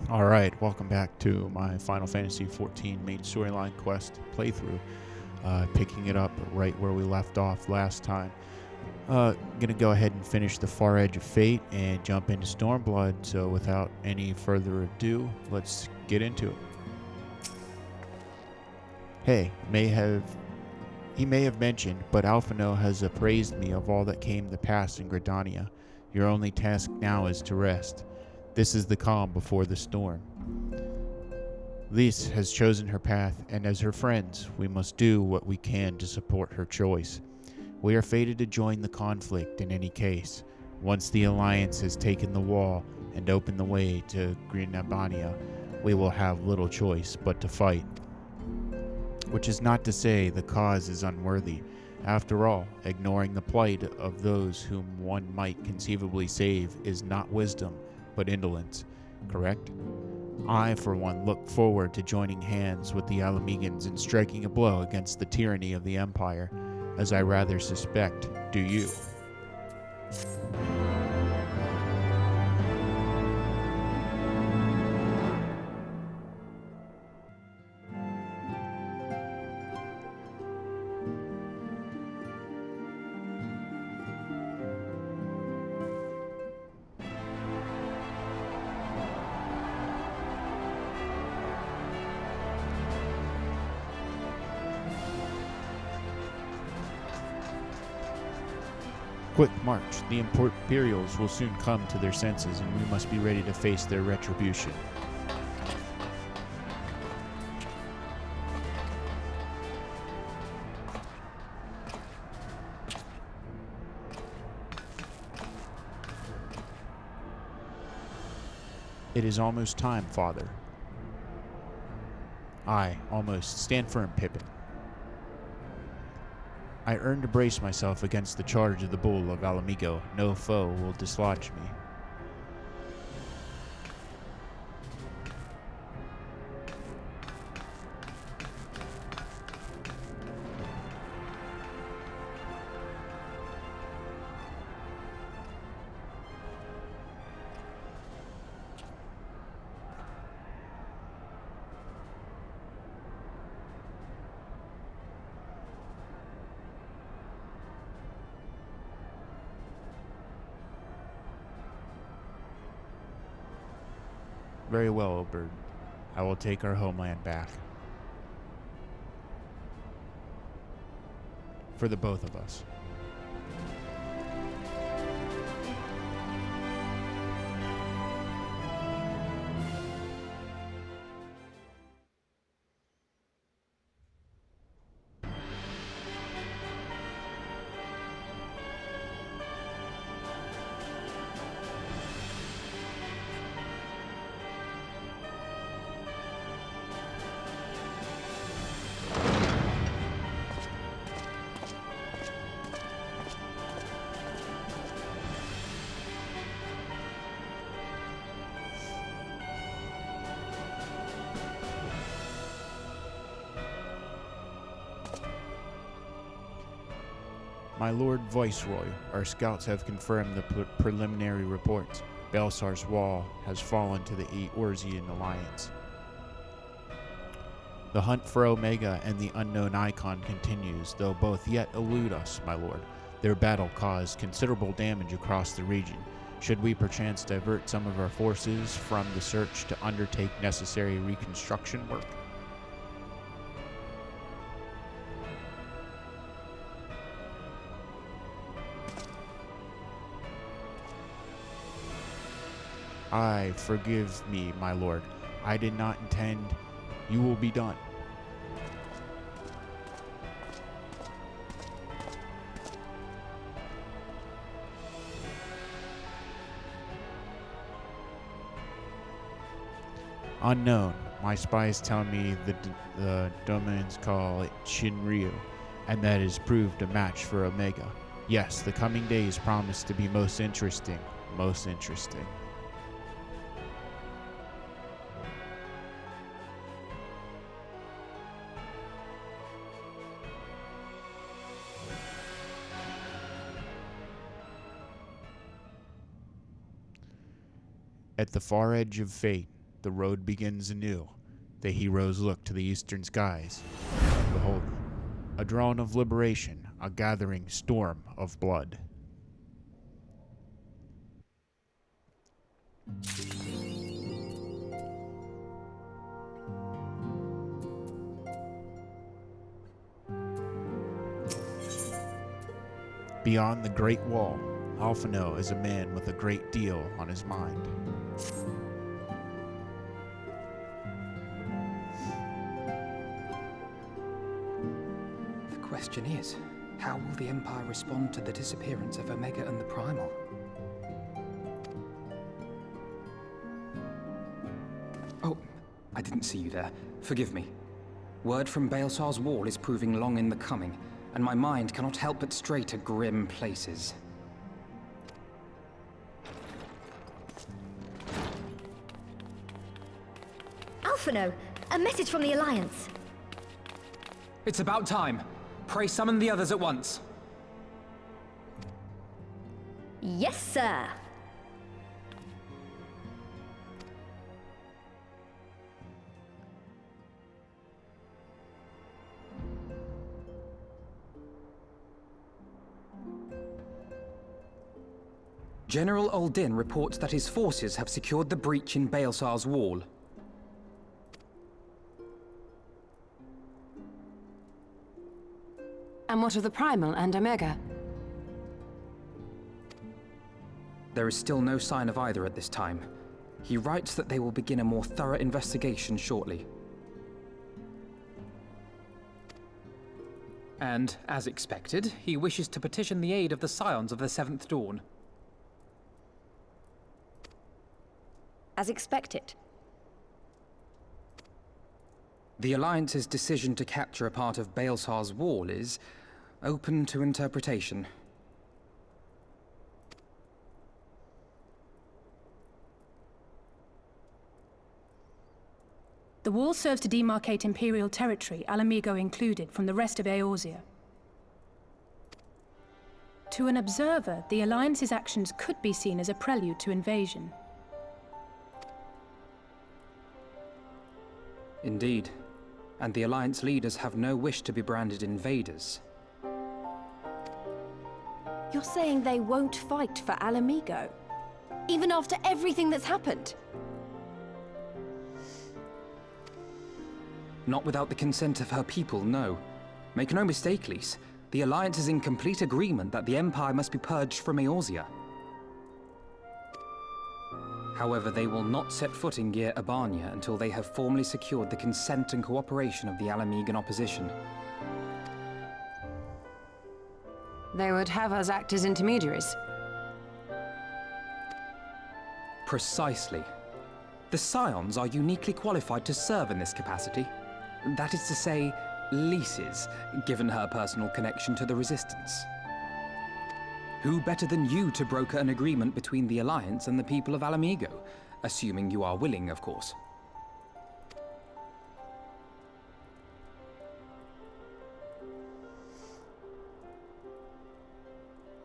Alright, welcome back to my Final Fantasy XIV main storyline quest playthrough. Picking it up right where we left off last time. Gonna go ahead and finish the Far Edge of Fate and jump into Stormblood, so without any further ado, let's get into it. Hey, he may have mentioned, but Alphino has appraised me of all that came to pass in Gridania. Your only task now is to rest. This is the calm before the storm. Lys has chosen her path, and as her friends, we must do what we can to support her choice. We are fated to join the conflict in any case. Once the Alliance has taken the wall and opened the way to Gridania, we will have little choice but to fight. Which is not to say the cause is unworthy. After all, ignoring the plight of those whom one might conceivably save is not wisdom, but indolence, correct? I, for one, look forward to joining hands with the Alamegans and striking a blow against the tyranny of the Empire, as I rather suspect do you. Quick march. The Imperials will soon come to their senses, and we must be ready to face their retribution. It is almost time, Father. Aye, almost. Stand firm, Pippin. I earn to brace myself against the charge of the bull of Alamigo. No foe will dislodge me. Very well, Obird. I will take our homeland back. For the both of us. My Lord Viceroy, our scouts have confirmed the preliminary reports. Belsar's wall has fallen to the Eorzean Alliance. The hunt for Omega and the unknown Icon continues, though both yet elude us, my lord. Their battle caused considerable damage across the region. Should we perchance divert some of our forces from the search to undertake necessary reconstruction work? Aye, forgive me, my lord. I did not intend. You will be done. Unknown. My spies tell me the domains call it Shinryu, and that is proved a match for Omega. Yes, the coming days promise to be most interesting. Most interesting. At the far edge of fate, the road begins anew. The heroes look to the eastern skies. Behold, a dawn of liberation, a gathering storm of blood. Beyond the Great Wall, Alphino is a man with a great deal on his mind. The question is, how will the Empire respond to the disappearance of Omega and the Primal? Oh, I didn't see you there. Forgive me. Word from Baelsar's wall is proving long in the coming, and my mind cannot help but stray to grim places. Alphino, a message from the Alliance. It's about time. Pray summon the others at once. Yes, sir. General Uldin reports that his forces have secured the breach in Baelsar's wall. And what of the Primal and Omega? There is still no sign of either at this time. He writes that they will begin a more thorough investigation shortly. And, as expected, he wishes to petition the aid of the Scions of the Seventh Dawn. As expected. The Alliance's decision to capture a part of Baelsar's wall is open to interpretation. The wall serves to demarcate Imperial territory, Alamigo included, from the rest of Eorzea. To an observer, the Alliance's actions could be seen as a prelude to invasion. Indeed. And the Alliance leaders have no wish to be branded invaders. You're saying they won't fight for Alamigo? Even after everything that's happened? Not without the consent of her people, no. Make no mistake, Lys. The Alliance is in complete agreement that the Empire must be purged from Eorzea. However, they will not set foot in Gyr Abania until they have formally secured the consent and cooperation of the Alamigan opposition. They would have us act as intermediaries. Precisely. The Scions are uniquely qualified to serve in this capacity. That is to say, Lys's, given her personal connection to the Resistance. Who better than you to broker an agreement between the Alliance and the people of Alamigo? Assuming you are willing, of course.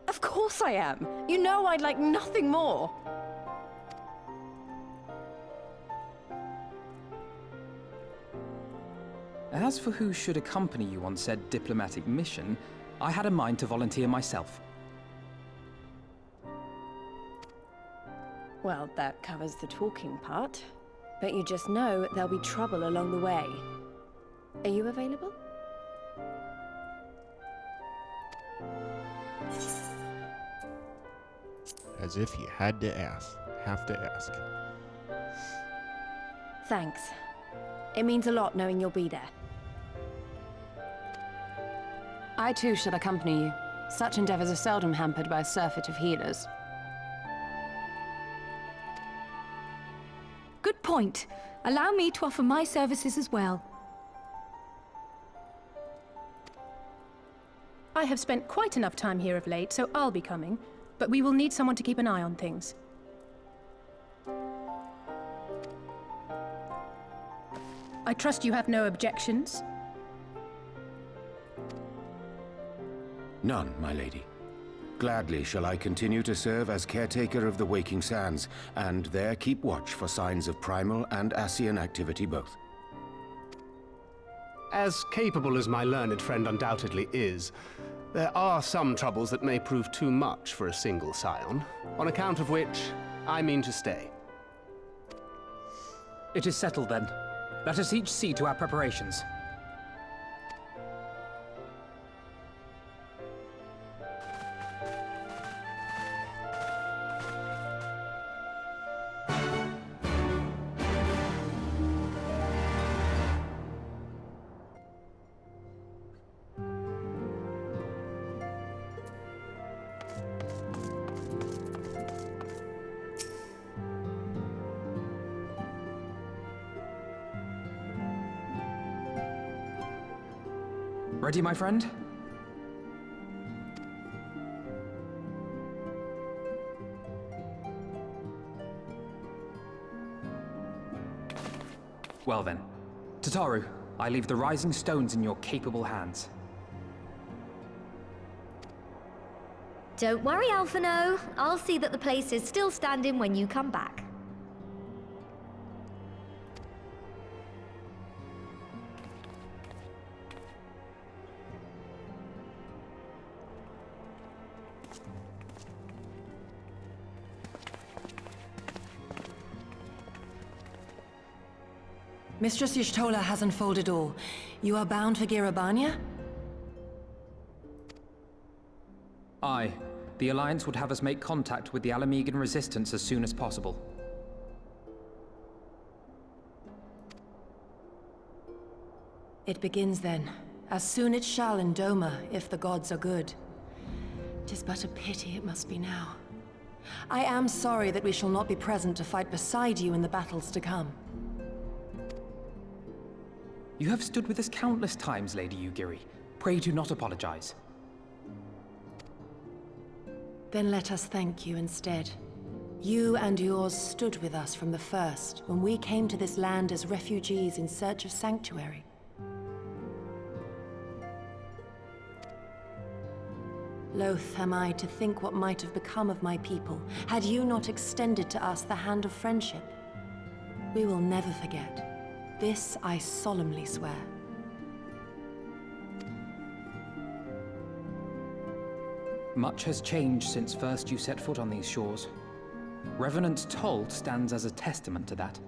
Of course I am! You know I'd like nothing more! As for who should accompany you on said diplomatic mission, I had a mind to volunteer myself. Well, that covers the talking part. But you just know there'll be trouble along the way. Are you available? As if you had to ask. Have to ask. Thanks. It means a lot knowing you'll be there. I too shall accompany you. Such endeavors are seldom hampered by a surfeit of healers. Good point. Allow me to offer my services as well. I have spent quite enough time here of late, so I'll be coming. But we will need someone to keep an eye on things. I trust you have no objections? None, my lady. Gladly shall I continue to serve as caretaker of the Waking Sands, and there keep watch for signs of primal and Ascian activity both. As capable as my learned friend undoubtedly is, there are some troubles that may prove too much for a single scion, on account of which I mean to stay. It is settled then. Let us each see to our preparations. Ready, my friend? Well then, Tataru, I leave the rising stones in your capable hands. Don't worry, Alphino. I'll see that the place is still standing when you come back. Mistress Y'shtola has unfolded all. You are bound for Girabania? Aye. The Alliance would have us make contact with the Alamegan resistance as soon as possible. It begins then. As soon it shall in Doma, if the gods are good. 'Tis but a pity it must be now. I am sorry that we shall not be present to fight beside you in the battles to come. You have stood with us countless times, Lady Yugiri. Pray do not apologize. Then let us thank you instead. You and yours stood with us from the first, when we came to this land as refugees in search of sanctuary. Loath am I to think what might have become of my people, had you not extended to us the hand of friendship. We will never forget. This I solemnly swear. Much has changed since first you set foot on these shores. Revenant's toll stands as a testament to that.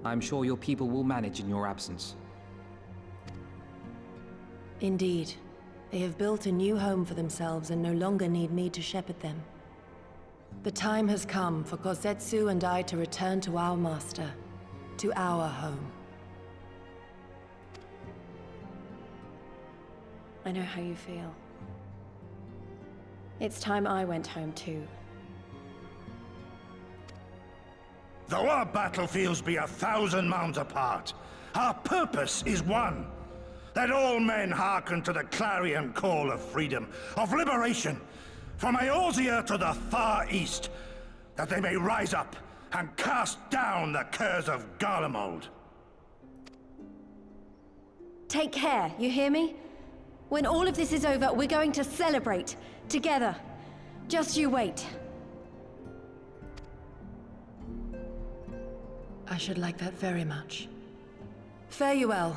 I'm sure your people will manage in your absence. Indeed. They have built a new home for themselves and no longer need me to shepherd them. The time has come for Kozetsu and I to return to our master, to our home. I know how you feel. It's time I went home too. Though our battlefields be 1,000 miles apart, our purpose is one. Let all men hearken to the clarion call of freedom, of liberation, from Eorzea to the far east, that they may rise up and cast down the curse of Garlemald. Take care, you hear me? When all of this is over, we're going to celebrate, together. Just you wait. I should like that very much. Fare you well.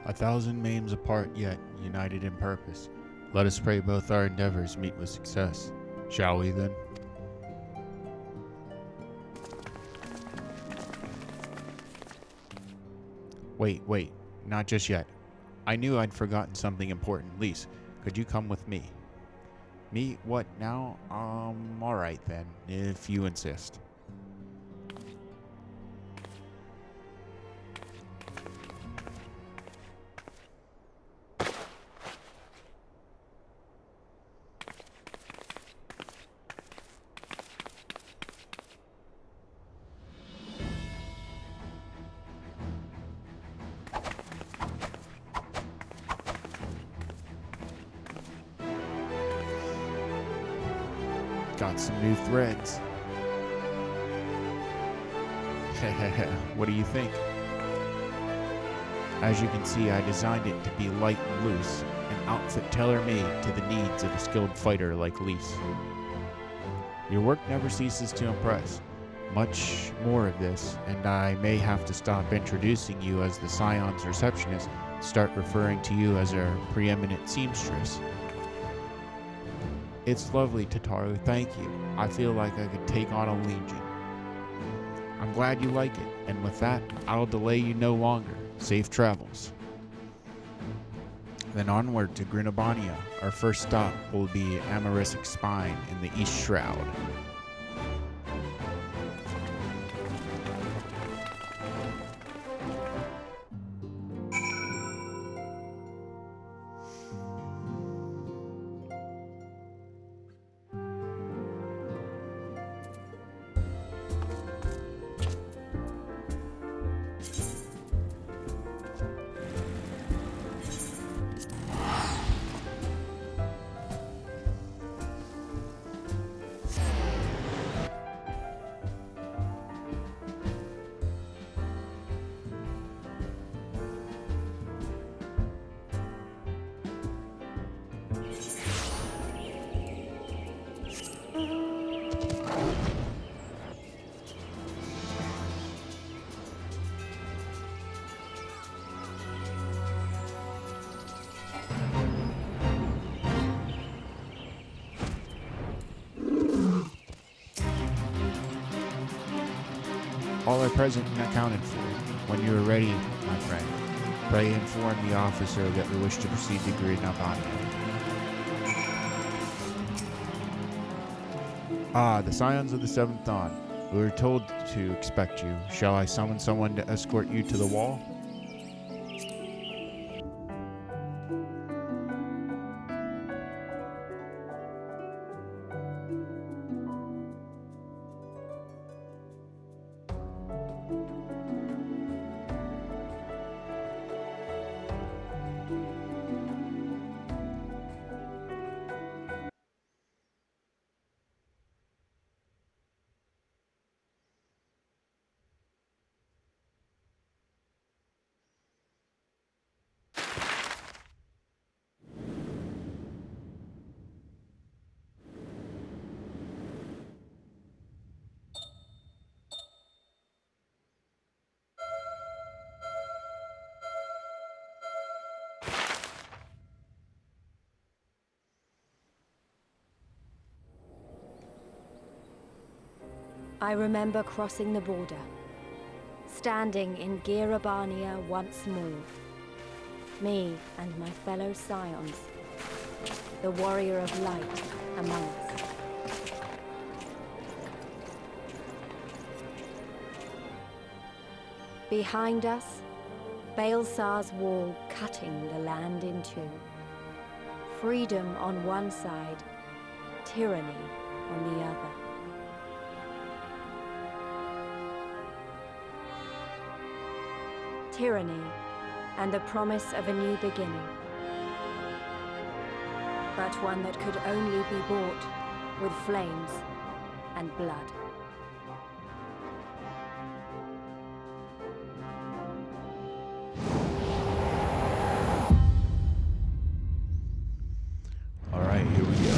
A thousand maims apart yet, united in purpose. Let us pray both our endeavors meet with success. Shall we then? Wait, not just yet. I knew I'd forgotten something important. Lise, could you come with me? Me? What now? Alright then, if you insist. got some new threads. What do you think? As you can see, I designed it to be light and loose, an outfit tailor-made to the needs of a skilled fighter like Lise. Your work never ceases to impress. Much more of this, and I may have to stop introducing you as the Scion's receptionist, start referring to you as our preeminent seamstress. It's lovely, Tataru, thank you. I feel like I could take on a legion. I'm glad you like it, and with that, I'll delay you no longer. Safe travels. Then onward to Grinabania. Our first stop will be Amarisic Spine in the East Shroud. All are present and accounted for. When you are ready, my friend, pray inform the officer that we wish to proceed to Grinabania. Ah, the Scions of the Seventh Dawn. We were told to expect you. Shall I summon someone to escort you to the wall? I remember crossing the border, standing in Grinabania once more. Me and my fellow Scions, the warrior of light among us. Behind us, Baelsar's wall cutting the land in two. Freedom on one side, tyranny on the other. Tyranny and the promise of a new beginning. But one that could only be bought with flames and blood. All right, here we go.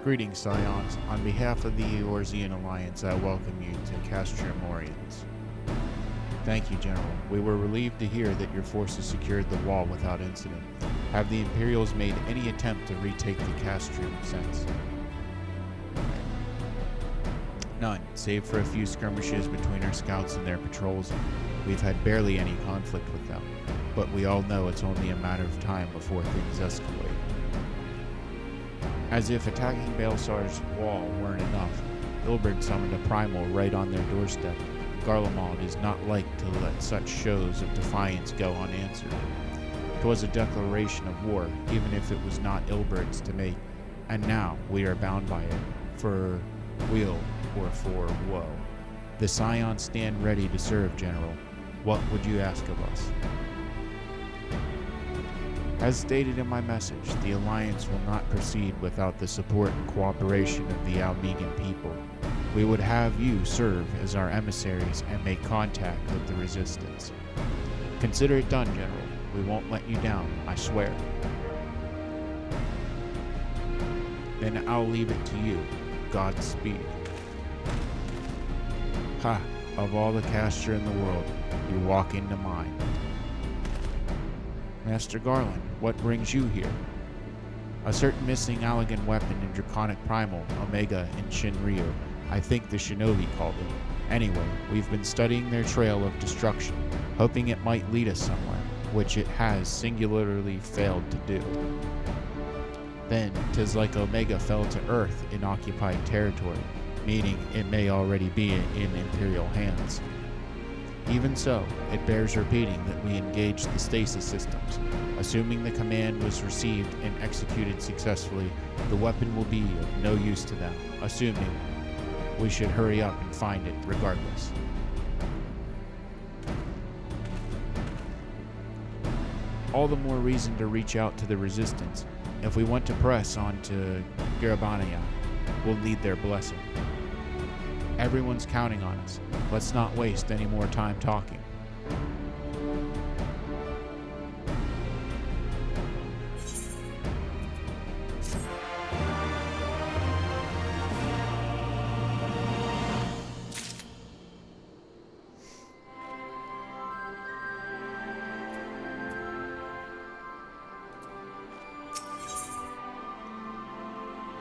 Greetings, Scions. On behalf of the Eorzean Alliance, I welcome you to Castrum Morians. Thank you, General. We were relieved to hear that your forces secured the wall without incident. Have the Imperials made any attempt to retake the Castrum since? None, save for a few skirmishes between our scouts and their patrols. We've had barely any conflict with them, but we all know it's only a matter of time before things escalate. As if attacking Baelsar's wall weren't enough, Ilberd summoned a primal right on their doorstep. Garlemald is not like to let such shows of defiance go unanswered. 'Twas a declaration of war, even if it was not Ilberd's to make, and now we are bound by it, for weal or for woe. The Scions stand ready to serve, General. What would you ask of us? As stated in my message, the Alliance will not proceed without the support and cooperation of the Almegan people. We would have you serve as our emissaries and make contact with the Resistance. Consider it done, General. We won't let you down, I swear. Then I'll leave it to you. Godspeed. Ha! Of all the casture in the world, you walk into mine. Master Garland, what brings you here? A certain missing Allagan weapon in Draconic Primal, Omega, in Shinryu. I think the Shinobi called it. Anyway, we've been studying their trail of destruction, hoping it might lead us somewhere, which it has singularly failed to do. Then, 'tis like Omega fell to Earth in occupied territory, meaning it may already be in Imperial hands. Even so, it bears repeating that we engaged the stasis systems. Assuming the command was received and executed successfully, the weapon will be of no use to them, assuming we should hurry up and find it regardless. All the more reason to reach out to the Resistance. If we want to press on to Garabania, we'll need their blessing. Everyone's counting on us. Let's not waste any more time talking.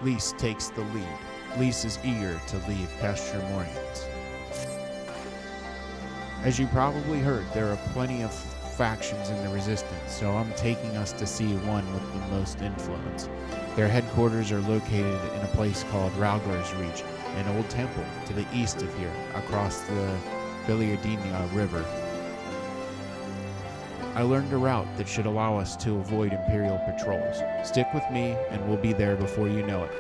Lys takes the lead. Lys is eager to leave Pasture Mornings. As you probably heard, there are plenty of factions in the Resistance, so I'm taking us to see one with the most influence. Their headquarters are located in a place called Ralgar's Reach, an old temple to the east of here, across the Viliardinia River. I learned a route that should allow us to avoid Imperial patrols. Stick with me, and we'll be there before you know it.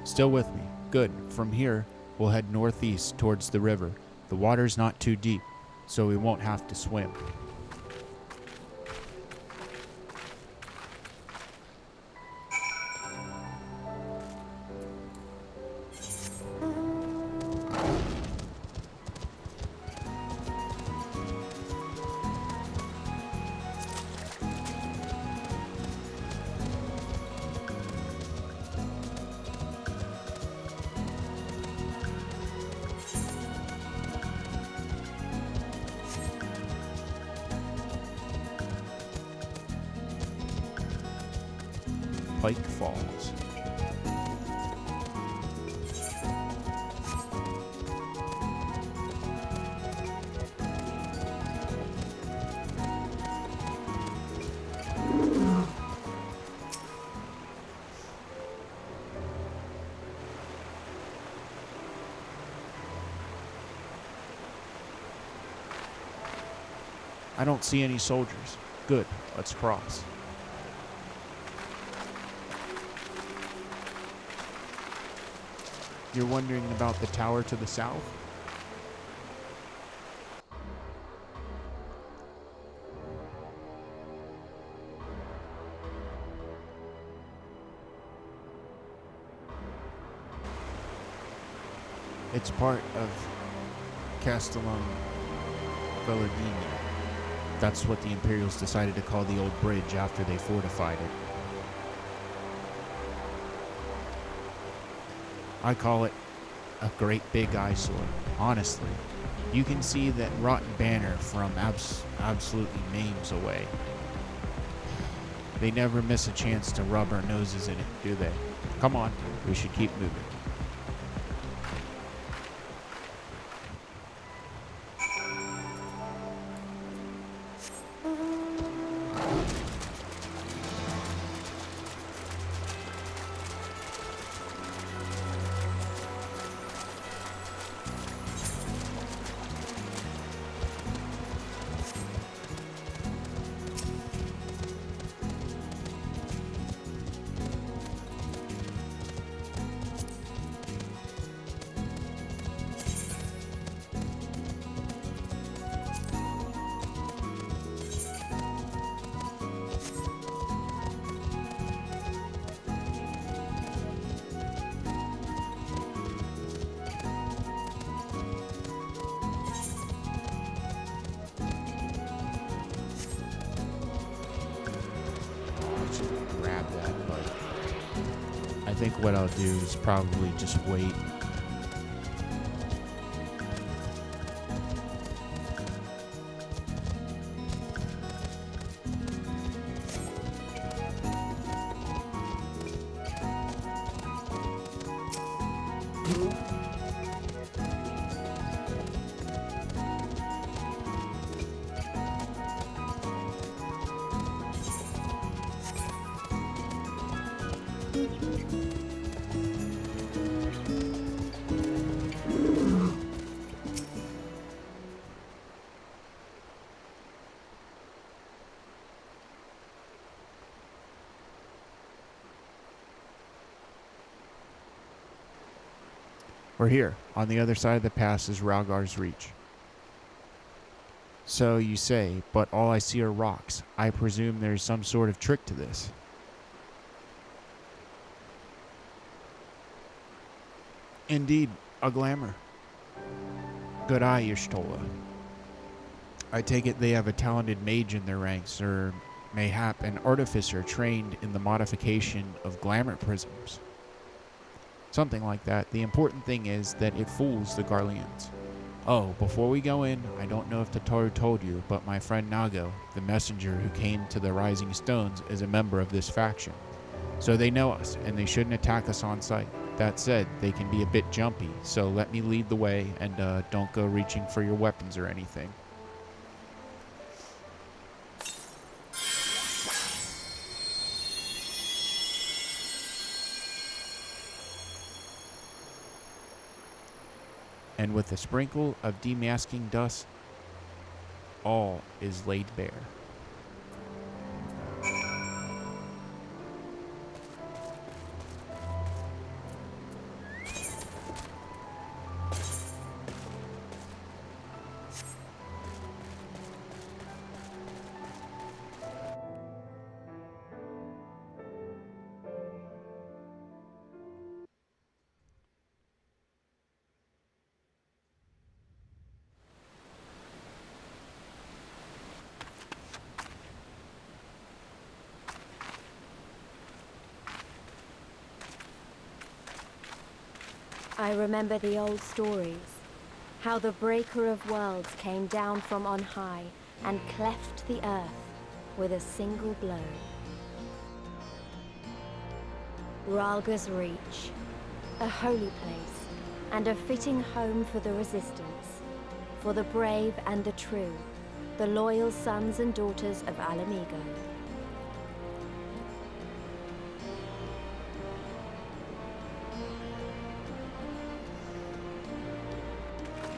Still with me. Good. From here, we'll head northeast towards the river. The water's not too deep, so we won't have to swim. Pike Falls. I don't see any soldiers. Good, let's cross. You're wondering about the tower to the south? It's part of Castellum Velladini. That's what the Imperials decided to call the old bridge after they fortified it. I call it a great big eyesore, honestly. You can see that rotten banner from absolutely names away. They never miss a chance to rub our noses in it, do they? Come on, we should keep moving. Grab that, but I think what I'll do is probably just wait. We're here. On the other side of the pass is Ralgar's Reach. So you say, but all I see are rocks. I presume there's some sort of trick to this. Indeed, a glamour. Good eye, Y'shtola. I take it they have a talented mage in their ranks, or mayhap an artificer trained in the modification of glamour prisms. Something like that. The important thing is that it fools the Garleans. Oh, before we go in, I don't know if Tataru told you, but my friend Nago, the messenger who came to the Rising Stones, is a member of this faction. So they know us, and they shouldn't attack us on sight. That said, they can be a bit jumpy, so let me lead the way, and don't go reaching for your weapons or anything. And with a sprinkle of demasking dust, all is laid bare. I remember the old stories, how the Breaker of Worlds came down from on high and cleft the earth with a single blow. Ralgar's Reach, a holy place, and a fitting home for the Resistance, for the brave and the true, the loyal sons and daughters of Alamigo.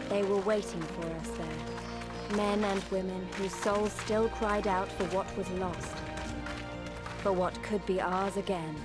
They were waiting for us there, men and women whose souls still cried out for what was lost, for what could be ours again.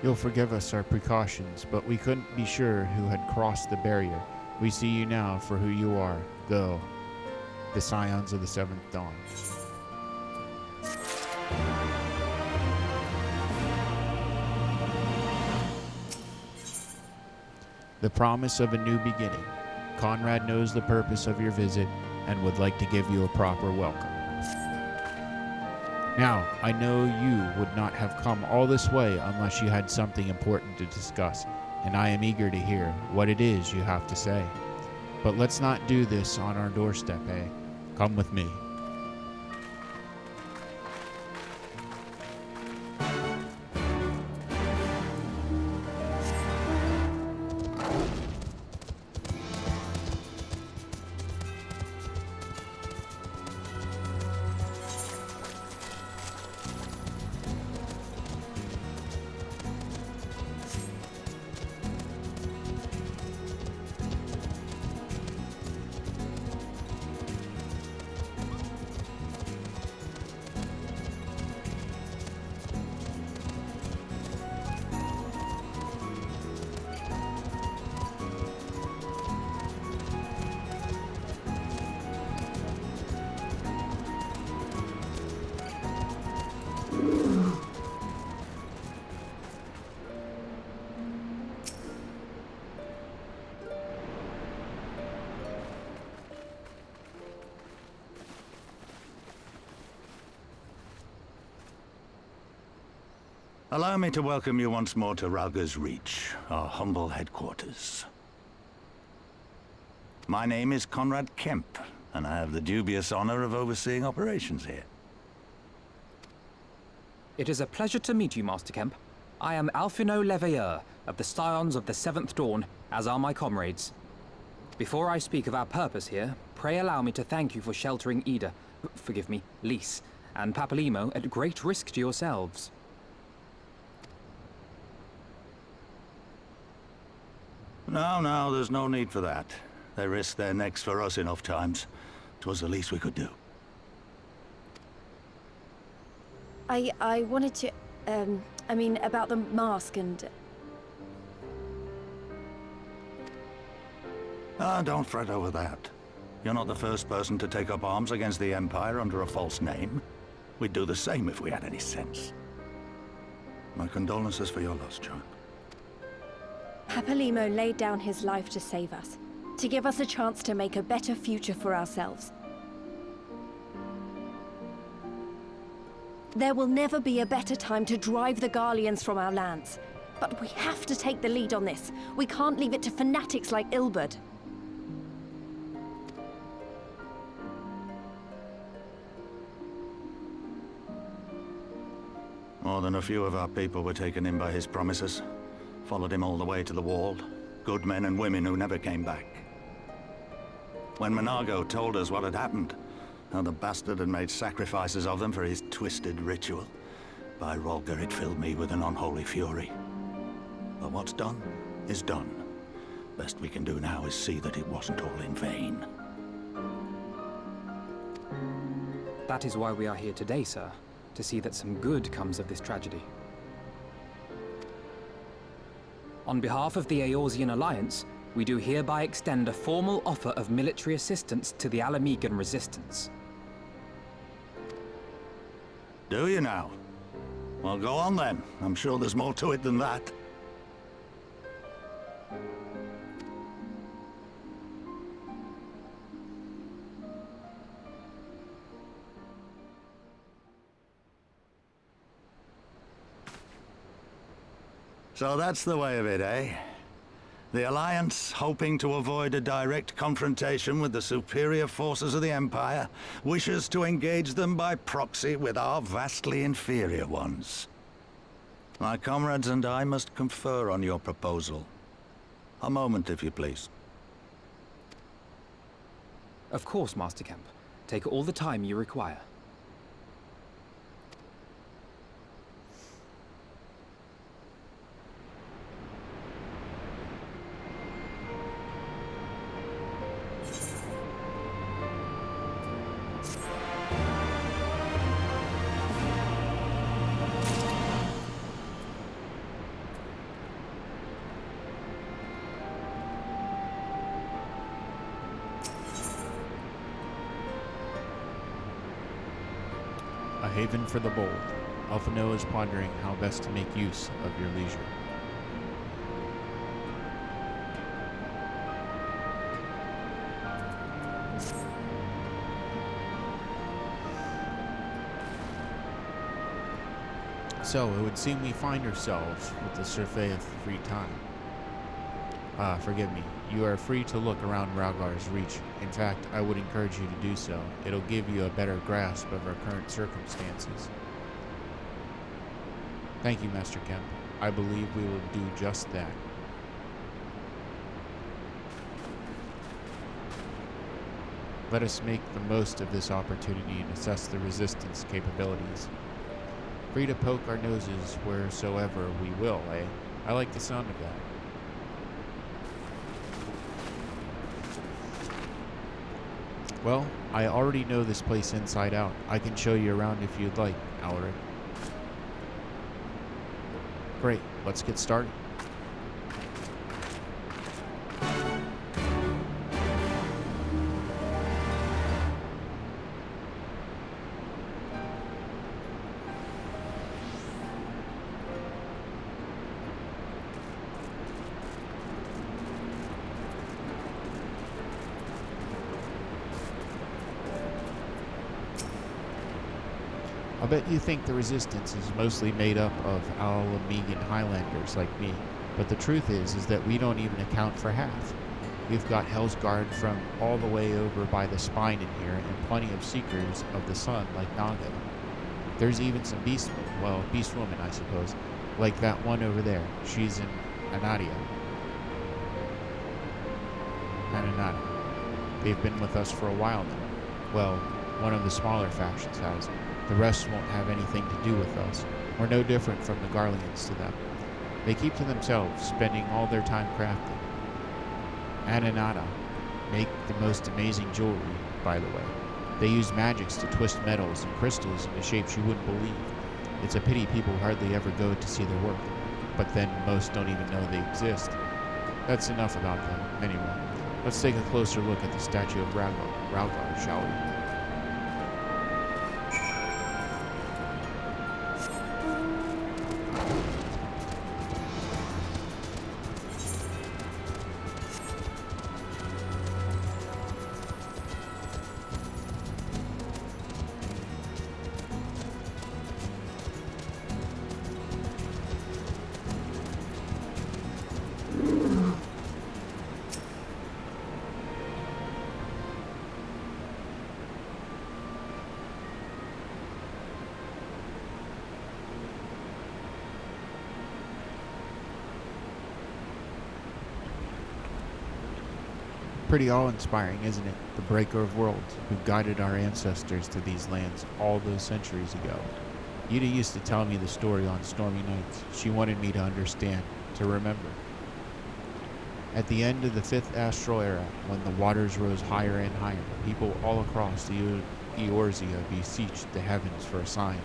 You'll forgive us our precautions, but we couldn't be sure who had crossed the barrier. We see you now for who you are. Go. The Scions of the Seventh Dawn. The promise of a new beginning. Conrad knows the purpose of your visit and would like to give you a proper welcome. Now, I know you would not have come all this way unless you had something important to discuss, and I am eager to hear what it is you have to say. But let's not do this on our doorstep, eh? Come with me. Allow me to welcome you once more to Ralga's Reach, our humble headquarters. My name is Conrad Kemp, and I have the dubious honor of overseeing operations here. It is a pleasure to meet you, Master Kemp. I am Alphino Leveilleur of the Scions of the Seventh Dawn, as are my comrades. Before I speak of our purpose here, pray allow me to thank you for sheltering Ida, forgive me, Lys, and Papalimo at great risk to yourselves. No, there's no need for that. They risked their necks for us enough times. 'Twas the least we could do. I wanted to, I mean, about the mask and... Don't fret over that. You're not the first person to take up arms against the Empire under a false name. We'd do the same if we had any sense. My condolences for your loss, child. Papalimo laid down his life to save us, to give us a chance to make a better future for ourselves. There will never be a better time to drive the Garleans from our lands. But we have to take the lead on this. We can't leave it to fanatics like Ilberd. More than a few of our people were taken in by his promises. Followed him all the way to the wall. Good men and women who never came back. When Monago told us what had happened, how the bastard had made sacrifices of them for his twisted ritual, by Rolgar it filled me with an unholy fury. But what's done is done. Best we can do now is see that it wasn't all in vain. That is why we are here today, sir, to see that some good comes of this tragedy. On behalf of the Eorzean Alliance, we do hereby extend a formal offer of military assistance to the Alamegan resistance. Do you now? Well, go on then. I'm sure there's more to it than that. So that's the way of it, eh? The Alliance, hoping to avoid a direct confrontation with the superior forces of the Empire, wishes to engage them by proxy with our vastly inferior ones. My comrades and I must confer on your proposal. A moment, if you please. Of course, Master Kemp. Take all the time you require. A haven for the bold. Alphino is pondering how best to make use of your leisure. So, it would seem we find ourselves with the survey of free time. Forgive me. You are free to look around Raugar's reach. In fact, I would encourage you to do so. It'll give you a better grasp of our current circumstances. Thank you, Master Kemp. I believe we will do just that. Let us make the most of this opportunity and assess the Resistance capabilities. Free to poke our noses wheresoever we will, eh? I like the sound of that. Well, I already know this place inside out. I can show you around if you'd like, Alaric. Great, let's get started. I bet you think the Resistance is mostly made up of Alamegan Highlanders like me, but the truth is that we don't even account for half. We've got Hell's Guard from all the way over by the spine in here, and plenty of Seekers of the Sun like Naga. There's even some beastmen, well, beastwomen I suppose, like that one over there. She's an Anadia. Ananada. They've been with us for a while now. Well, one of the smaller factions has. The rest won't have anything to do with us. We're no different from the Garleans to them. They keep to themselves, spending all their time crafting. Ananada make the most amazing jewelry, by the way. They use magics to twist metals and crystals into shapes you wouldn't believe. It's a pity people hardly ever go to see their work, but then most don't even know they exist. That's enough about them, anyway. Let's take a closer look at the statue of Raugar, shall we? Pretty awe-inspiring, isn't it? The Breaker of Worlds, who guided our ancestors to these lands all those centuries ago. Yida used to tell me the story on stormy nights. She wanted me to understand, to remember. At the end of the 5th astral era, when the waters rose higher and higher, people all across the Eorzea beseeched the heavens for a sign,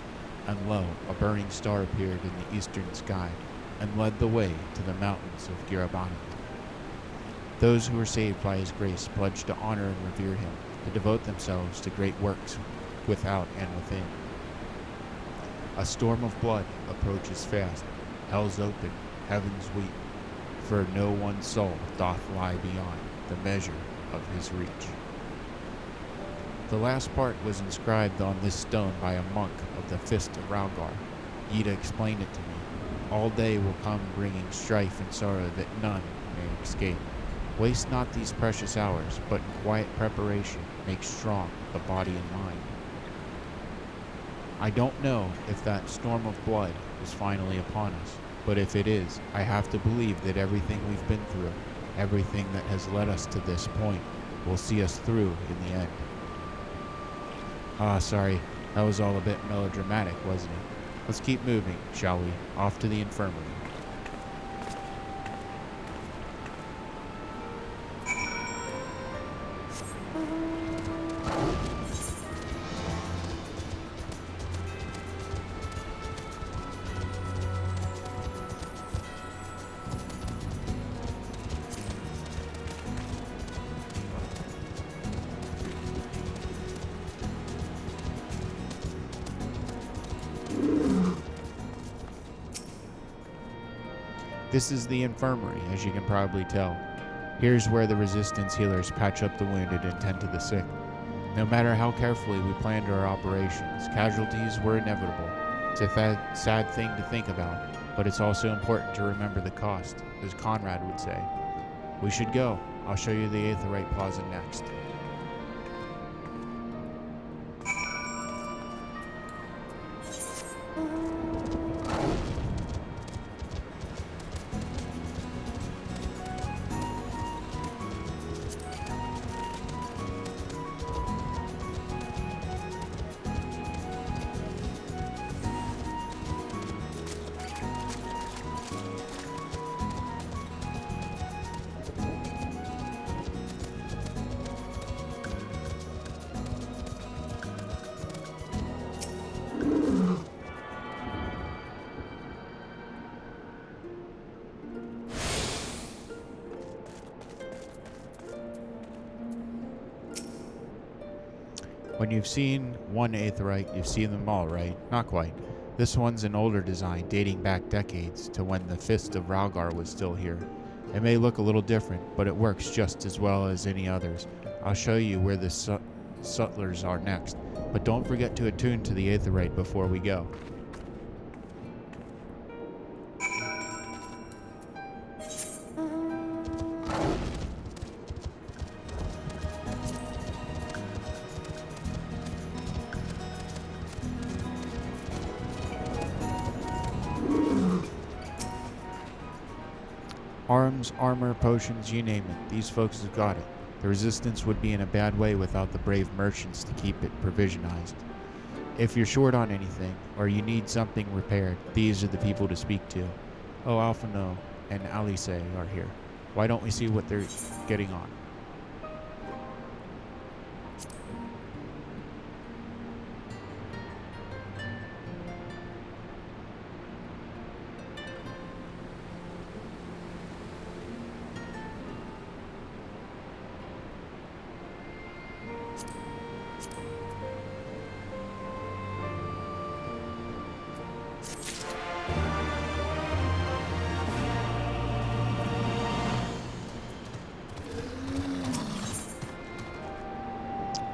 and lo, a burning star appeared in the eastern sky, and led the way to the mountains of Girabani. Those who were saved by his grace pledged to honor and revere him, to devote themselves to great works without and within. A storm of blood approaches fast, hell's open, heavens weep, for no one soul doth lie beyond the measure of his reach. The last part was inscribed on this stone by a monk of the Fist of Raugar. Yida explained it to me. All day will come bringing strife and sorrow that none may escape. Waste not these precious hours, but in quiet preparation make strong the body and mind. I don't know if that storm of blood is finally upon us, but if it is, I have to believe that everything we've been through, everything that has led us to this point, will see us through in the end. Sorry, that was all a bit melodramatic, wasn't it? Let's keep moving, shall we? Off to the infirmary. This is the infirmary, as you can probably tell. Here's where the resistance healers patch up the wounded and tend to the sick. No matter how carefully we planned our operations, casualties were inevitable. It's a sad thing to think about, but it's also important to remember the cost, as Conrad would say. We should go. I'll show you the Aetheryte Plaza next. When you've seen one Aetheryte, you've seen them all, right? Not quite. This one's an older design, dating back decades to when the Fist of Ralgar was still here. It may look a little different, but it works just as well as any others. I'll show you where the sutlers are next, but don't forget to attune to the Aetheryte before we go. Arms, armor, potions, you name it. These folks have got it. The Resistance would be in a bad way without the brave merchants to keep it provisionized. If you're short on anything, or you need something repaired, these are the people to speak to. Oh, Alphino and Alice are here. Why don't we see what they're getting on?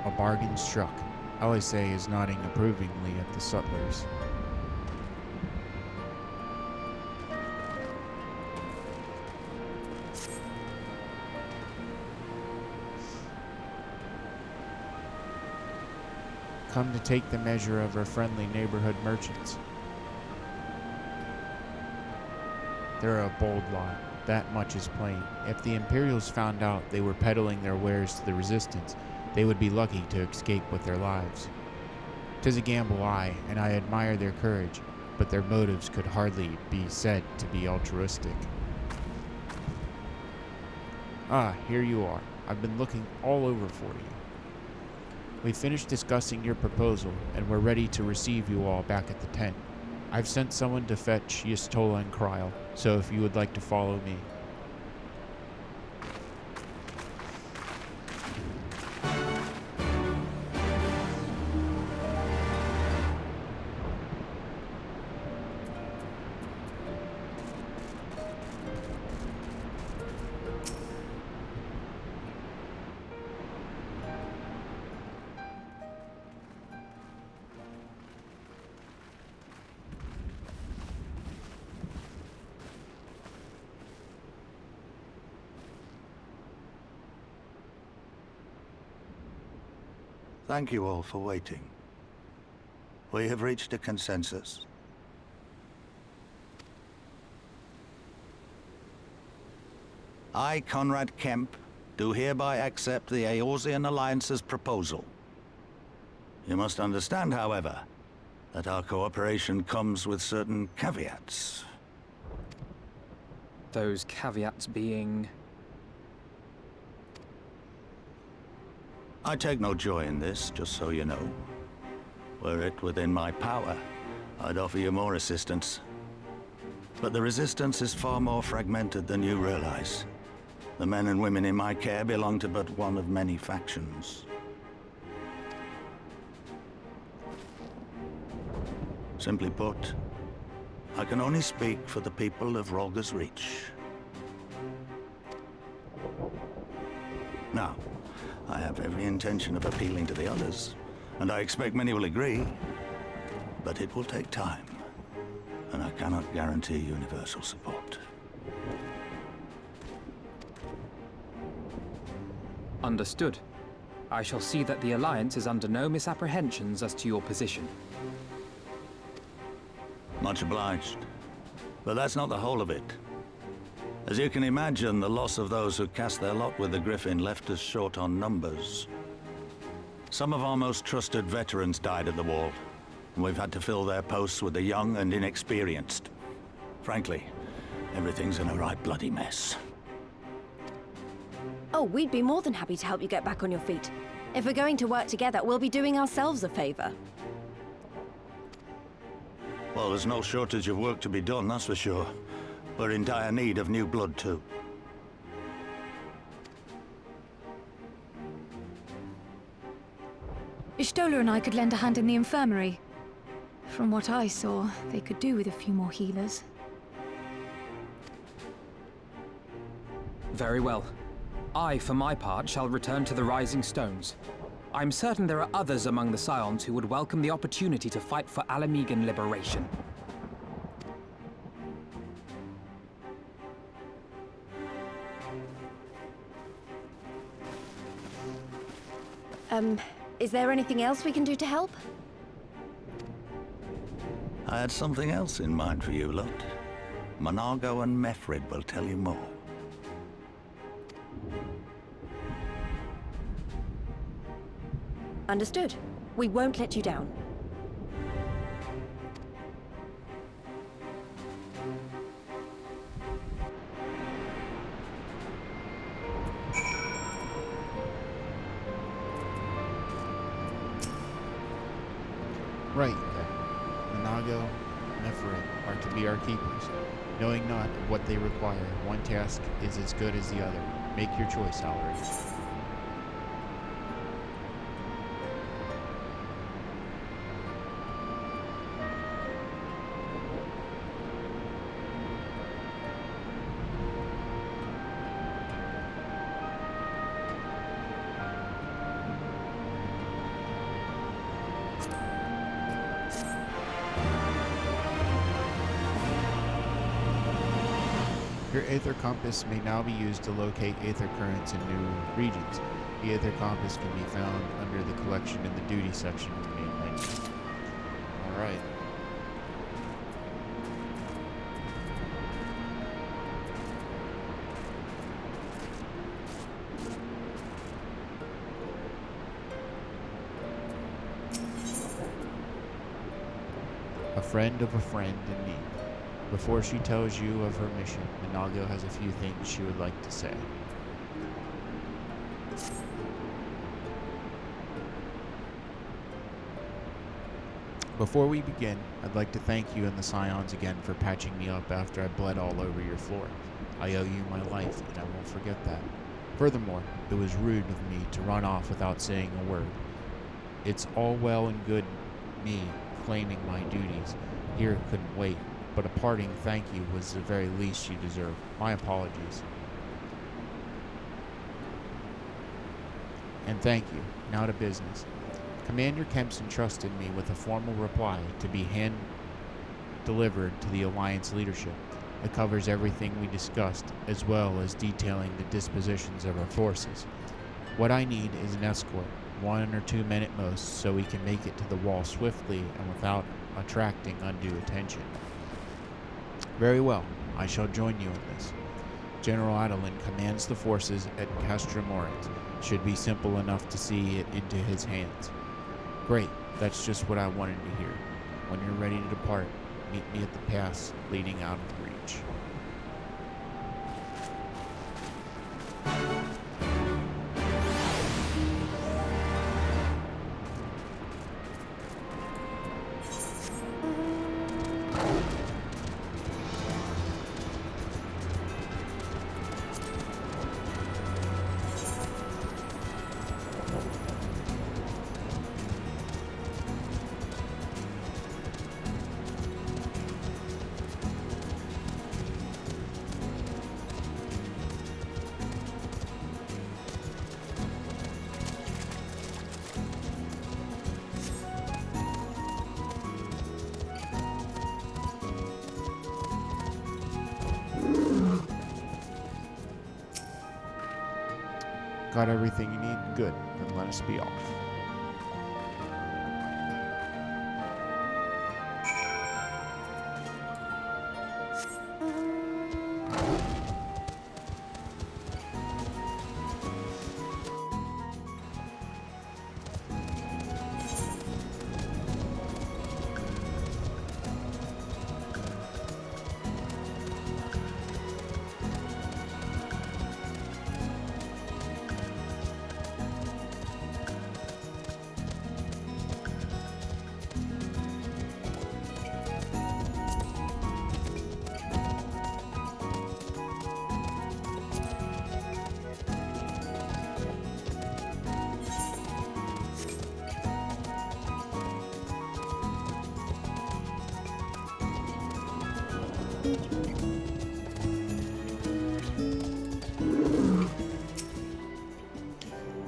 A bargain struck. Alice is nodding approvingly at the sutlers. Come to take the measure of our friendly neighborhood merchants. They're a bold lot, that much is plain. If the Imperials found out they were peddling their wares to the Resistance, they would be lucky to escape with their lives. 'Tis a gamble, aye, and I admire their courage, but their motives could hardly be said to be altruistic. Ah, here you are. I've been looking all over for you. We finished discussing your proposal, and we're ready to receive you all back at the tent. I've sent someone to fetch Yistola and Kryl, so if you would like to follow me. Thank you all for waiting. We have reached a consensus. I, Conrad Kemp, do hereby accept the Eorzean Alliance's proposal. You must understand, however, that our cooperation comes with certain caveats. Those caveats being... I take no joy in this, just so you know. Were it within my power, I'd offer you more assistance. But the Resistance is far more fragmented than you realize. The men and women in my care belong to but one of many factions. Simply put, I can only speak for the people of Rolga's Reach. Now, I have every intention of appealing to the others, and I expect many will agree. But it will take time, and I cannot guarantee universal support. Understood. I shall see that the Alliance is under no misapprehensions as to your position. Much obliged. But that's not the whole of it. As you can imagine, the loss of those who cast their lot with the Griffin left us short on numbers. Some of our most trusted veterans died at the wall, and we've had to fill their posts with the young and inexperienced. Frankly, everything's in a right bloody mess. Oh, we'd be more than happy to help you get back on your feet. If we're going to work together, we'll be doing ourselves a favor. Well, there's no shortage of work to be done, that's for sure. We're in dire need of new blood, too. Ishtola and I could lend a hand in the infirmary. From what I saw, they could do with a few more healers. Very well. I, for my part, shall return to the Rising Stones. I'm certain there are others among the Scions who would welcome the opportunity to fight for Alamegan liberation. Is there anything else we can do to help? I had something else in mind for you, lot. Monargo and Mefred will tell you more. Understood. We won't let you down. Right then. Monago, Mefred are to be our keepers. Knowing not of what they require, one task is as good as the other. Make your choice, Alaric. Your Aether Compass may now be used to locate Aether currents in new regions. The Aether Compass can be found under the collection in the duty section of the main menu. Alright. A friend of a friend in need. Before she tells you of her mission, Monago has a few things she would like to say. Before we begin, I'd like to thank you and the Scions again for patching me up after I bled all over your floor. I owe you my life, and I won't forget that. Furthermore, it was rude of me to run off without saying a word. It's all well and good me claiming my duties. Here couldn't wait. But a parting thank you was the very least you deserve. My apologies. And thank you. Now to business. Commander Kempson trusted me with a formal reply to be hand-delivered to the Alliance leadership. It covers everything we discussed, as well as detailing the dispositions of our forces. What I need is an escort, 1 or 2 men at most, so we can make it to the wall swiftly and without attracting undue attention. Very well, I shall join you in this. General Adolin commands the forces at Castramorit. Should be simple enough to see it into his hands. Great, that's just what I wanted to hear. When you're ready to depart, meet me at the pass leading out of the Reach. Got everything you need? Good. Then let us be off.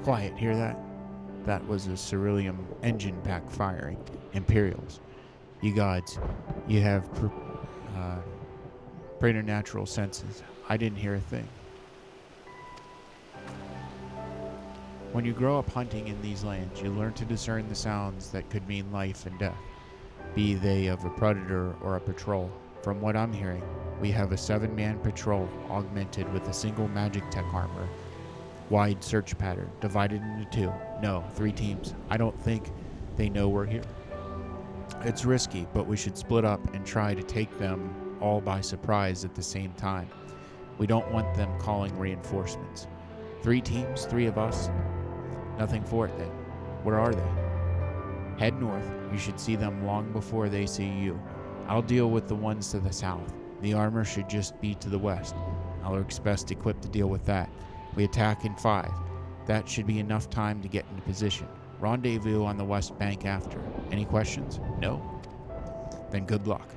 Quiet, hear that? That was a Cerulean engine pack firing. Imperials. You gods, you have preternatural senses. I didn't hear a thing. When you grow up hunting in these lands, you learn to discern the sounds that could mean life and death, be they of a predator or a patrol. From what I'm hearing, we have a 7-man patrol augmented with a single magic tech armor. Wide search pattern, divided into 2. No, 3 teams. I don't think they know we're here. It's risky, but we should split up and try to take them all by surprise at the same time. We don't want them calling reinforcements. 3 teams, 3 of us. Nothing for it then. Where are they? Head north. You should see them long before they see you. I'll deal with the ones to the south. The armor should just be to the west. I'll work best equipped to deal with that. We attack in 5. That should be enough time to get into position. Rendezvous on the west bank after. Any questions? No? Then good luck.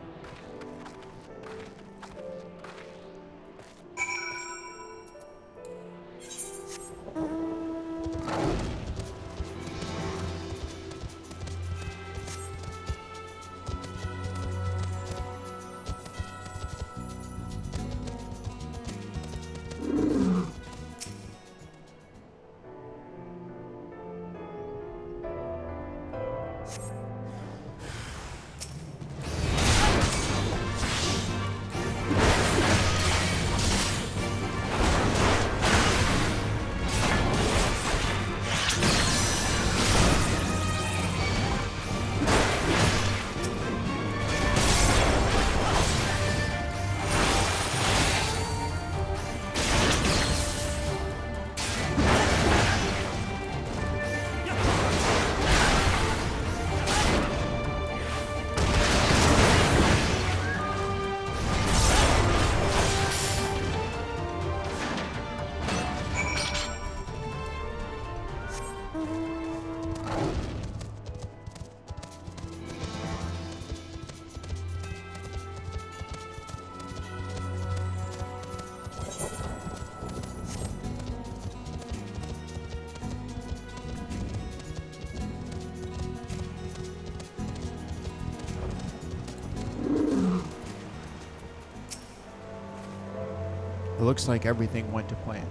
It looks like everything went to plan.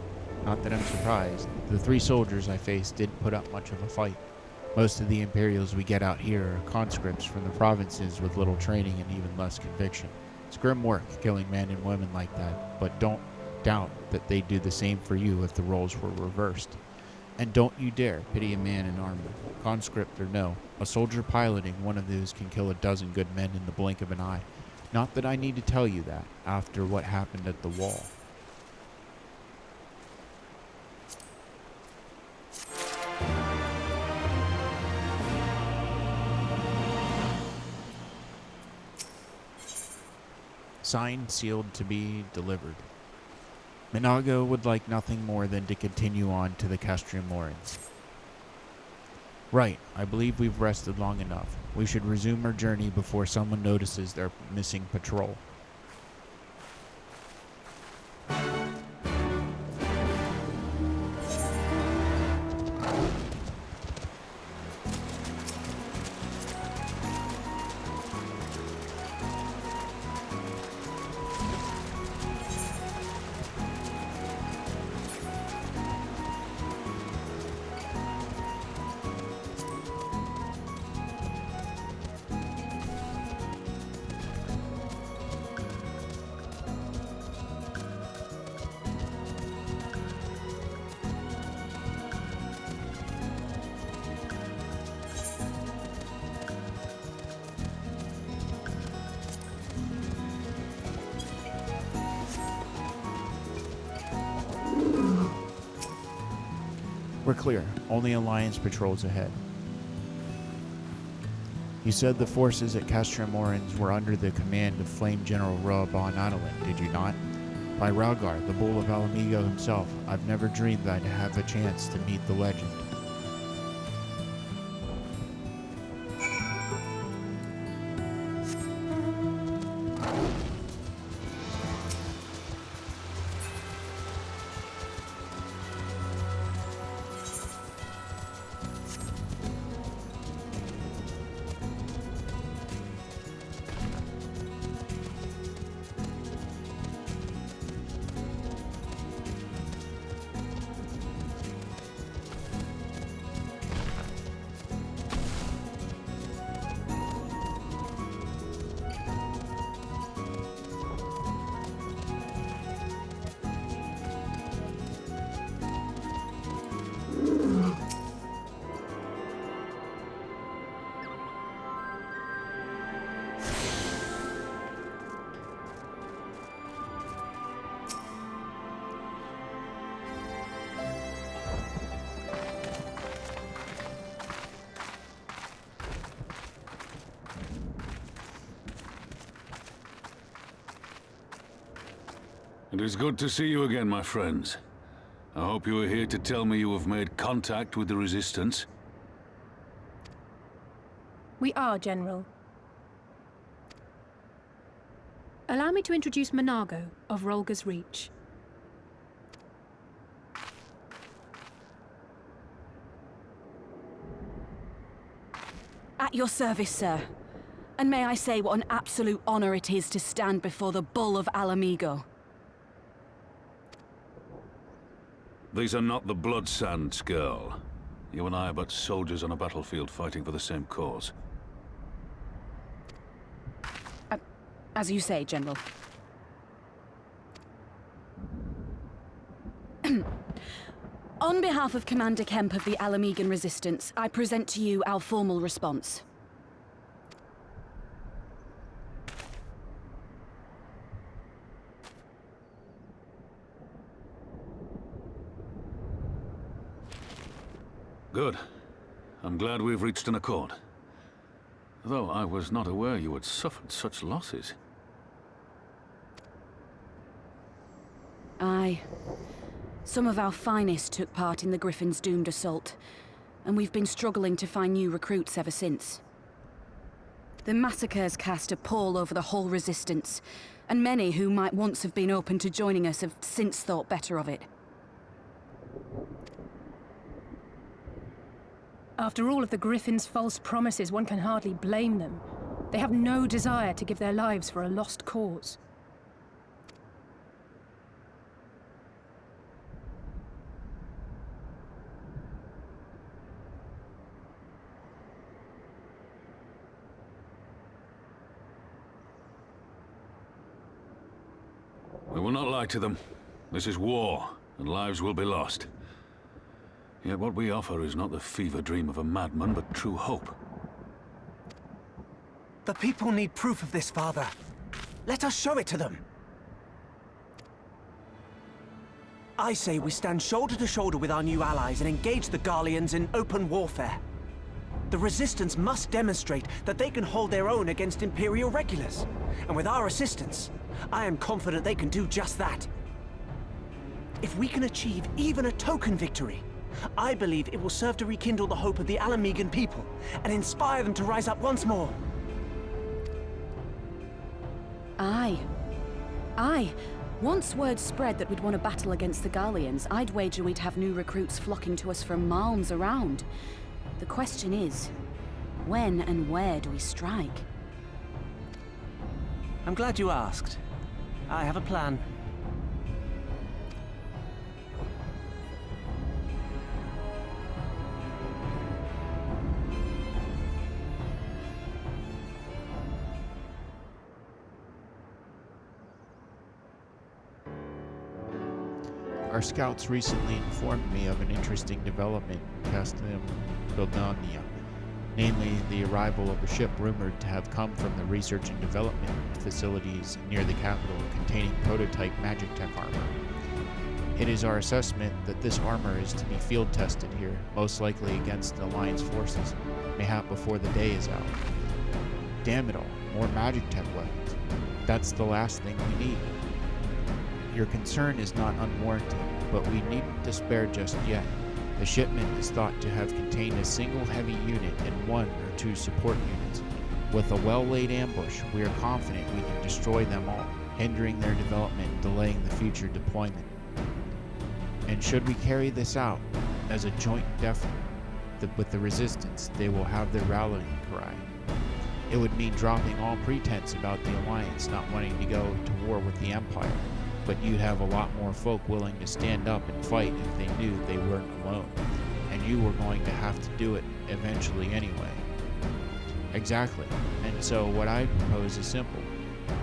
Not that I'm surprised. The 3 soldiers I faced didn't put up much of a fight. Most of the Imperials we get out here are conscripts from the provinces with little training and even less conviction. It's grim work killing men and women like that, but don't doubt that they'd do the same for you if the roles were reversed. And don't you dare pity a man in armor, conscript or no. A soldier piloting one of those can kill a dozen good men in the blink of an eye. Not that I need to tell you that after what happened at the wall. Signed, sealed, to be delivered. Minago would like nothing more than to continue on to the Castrian Lorens. Right, I believe we've rested long enough. We should resume our journey before someone notices their missing patrol. We're clear. Only Alliance patrols ahead. You said the forces at Castrum Orans were under the command of Flame General Rub on Adalin, did you not? By Ralgar, the Bull of Alamigo himself, I've never dreamed that I'd have a chance to meet the legend. It is good to see you again, my friends. I hope you are here to tell me you have made contact with the Resistance. We are, General. Allow me to introduce Monago of Rolga's Reach. At your service, sir. And may I say what an absolute honor it is to stand before the Bull of Alamigo. These are not the Blood Sands, girl. You and I are but soldiers on a battlefield fighting for the same cause. As you say, General. On behalf of Commander Kemp of the Alamigan Resistance, I present to you our formal response. Good. I'm glad we've reached an accord. Though I was not aware you had suffered such losses. Aye. Some of our finest took part in the Griffin's doomed assault, and we've been struggling to find new recruits ever since. The massacres cast a pall over the whole Resistance, and many who might once have been open to joining us have since thought better of it. After all of the Griffin's false promises, one can hardly blame them. They have no desire to give their lives for a lost cause. We will not lie to them. This is war, and lives will be lost. Yet what we offer is not the fever dream of a madman, but true hope. The people need proof of this, Father. Let us show it to them. I say we stand shoulder to shoulder with our new allies and engage the Garleans in open warfare. The Resistance must demonstrate that they can hold their own against Imperial regulars. And with our assistance, I am confident they can do just that. If we can achieve even a token victory, I believe it will serve to rekindle the hope of the Alamigan people and inspire them to rise up once more. Aye. Aye. Once word spread that we'd won a battle against the Garleans, I'd wager we'd have new recruits flocking to us from miles around. The question is, when and where do we strike? I'm glad you asked. I have a plan. Our scouts recently informed me of an interesting development in Castrum Gridania, namely the arrival of a ship rumored to have come from the research and development facilities near the capital containing prototype magic tech armor. It is our assessment that this armor is to be field tested here, most likely against the Alliance forces, mayhap before the day is out. Damn it all, more magic tech weapons. That's the last thing we need. Your concern is not unwarranted, but we needn't despair just yet. The shipment is thought to have contained a single heavy unit and 1 or 2 support units. With a well-laid ambush, we are confident we can destroy them all, hindering their development and delaying the future deployment. And should we carry this out as a joint effort with the Resistance, they will have their rallying cry. It would mean dropping all pretense about the Alliance not wanting to go to war with the Empire, but you'd have a lot more folk willing to stand up and fight if they knew they weren't alone, and you were going to have to do it eventually anyway. Exactly, and so what I propose is simple.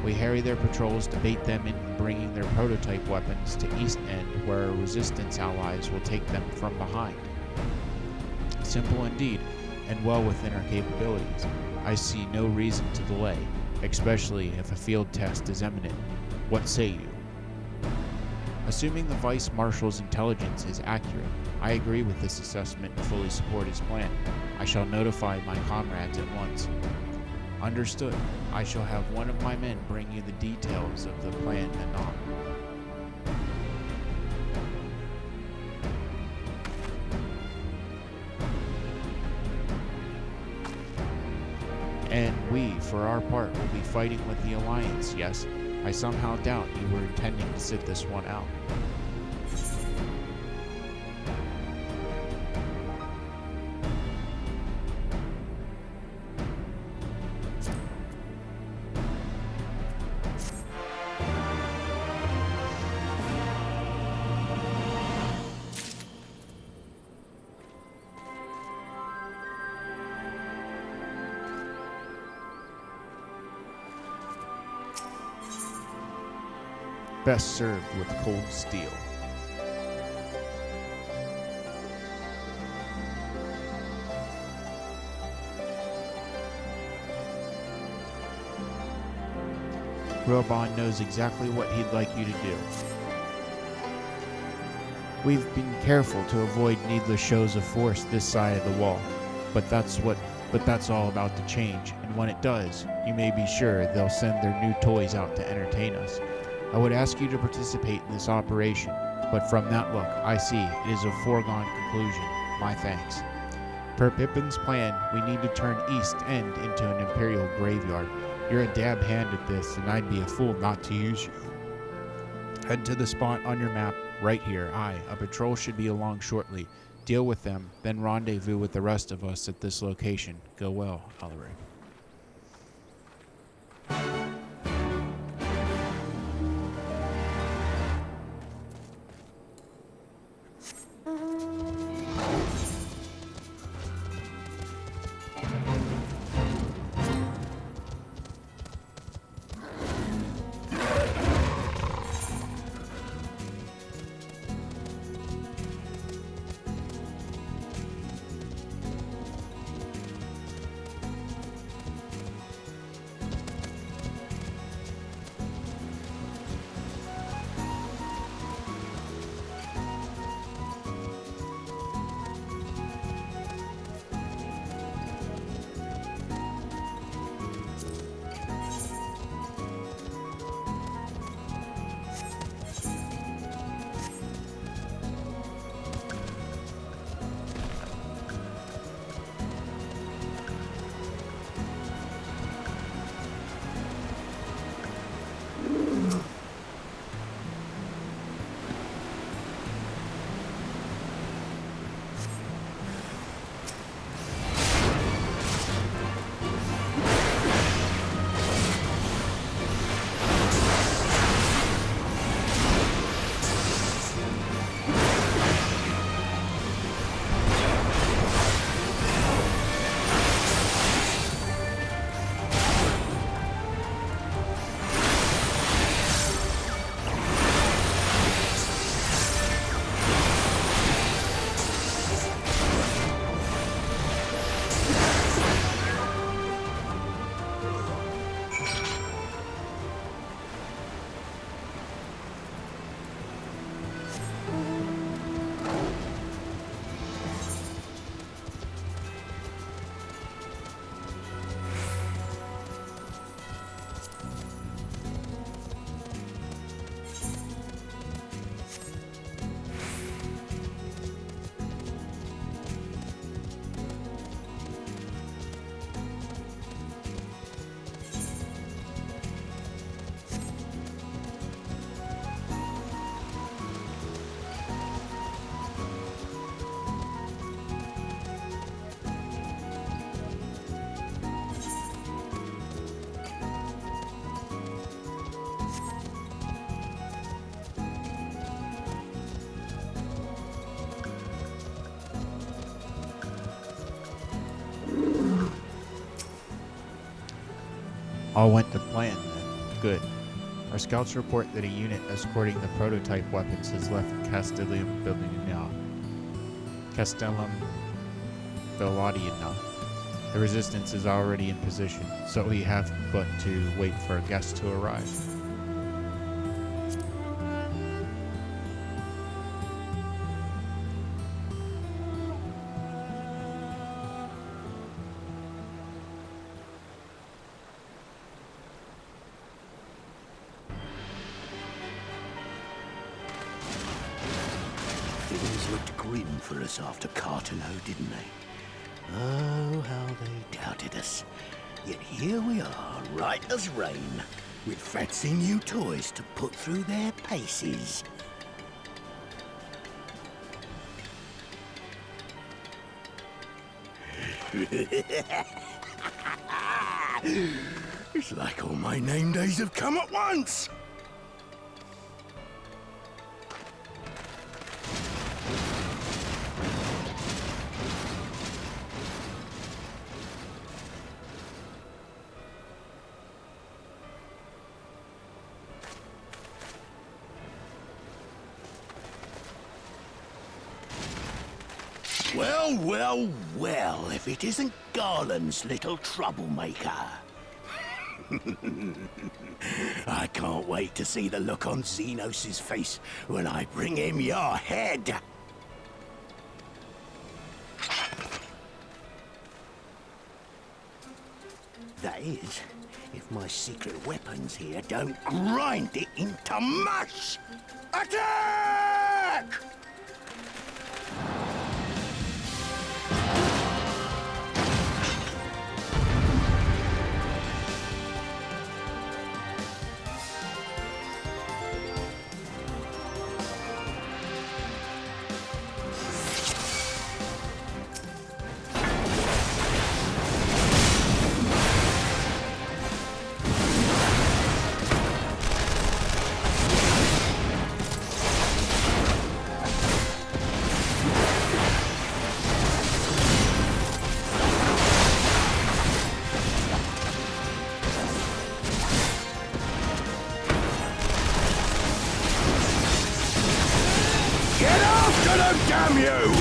We harry their patrols to bait them into bringing their prototype weapons to East End, where our Resistance allies will take them from behind. Simple indeed, and well within our capabilities. I see no reason to delay, especially if a field test is imminent. What say you? Assuming the Vice Marshal's intelligence is accurate, I agree with this assessment and fully support his plan. I shall notify my comrades at once. Understood. I shall have one of my men bring you the details of the plan anon. And we, for our part, will be fighting with the Alliance, yes? I somehow doubt you were intending to sit this one out. Best served with cold steel. Robon knows exactly what he'd like you to do. We've been careful to avoid needless shows of force this side of the wall, but that's all about to change, and when it does, you may be sure they'll send their new toys out to entertain us. I would ask you to participate in this operation, but from that look, I see it is a foregone conclusion. My thanks. Per Pippin's plan, we need to turn East End into an Imperial graveyard. You're a dab hand at this, and I'd be a fool not to use you. Head to the spot on your map, right here. A patrol should be along shortly. Deal with them, then rendezvous with the rest of us at this location. Go well, Alaric. All went to plan then. Good. Our scouts report that a unit escorting the prototype weapons has left Castellum Villadiana. The resistance is already in position, so we have but to wait for a guest to arrive. Things looked grim for us after Cartano, didn't they? Oh, how they doubted us. Yet here we are, right as rain, with fancy new toys to put through their paces. It's like all my name days have come at once! Well, well, well, if it isn't Garland's little troublemaker. I can't wait to see the look on Xenos' face when I bring him your head. That is, if my secret weapons here don't grind it into mush! Attack! Damn you!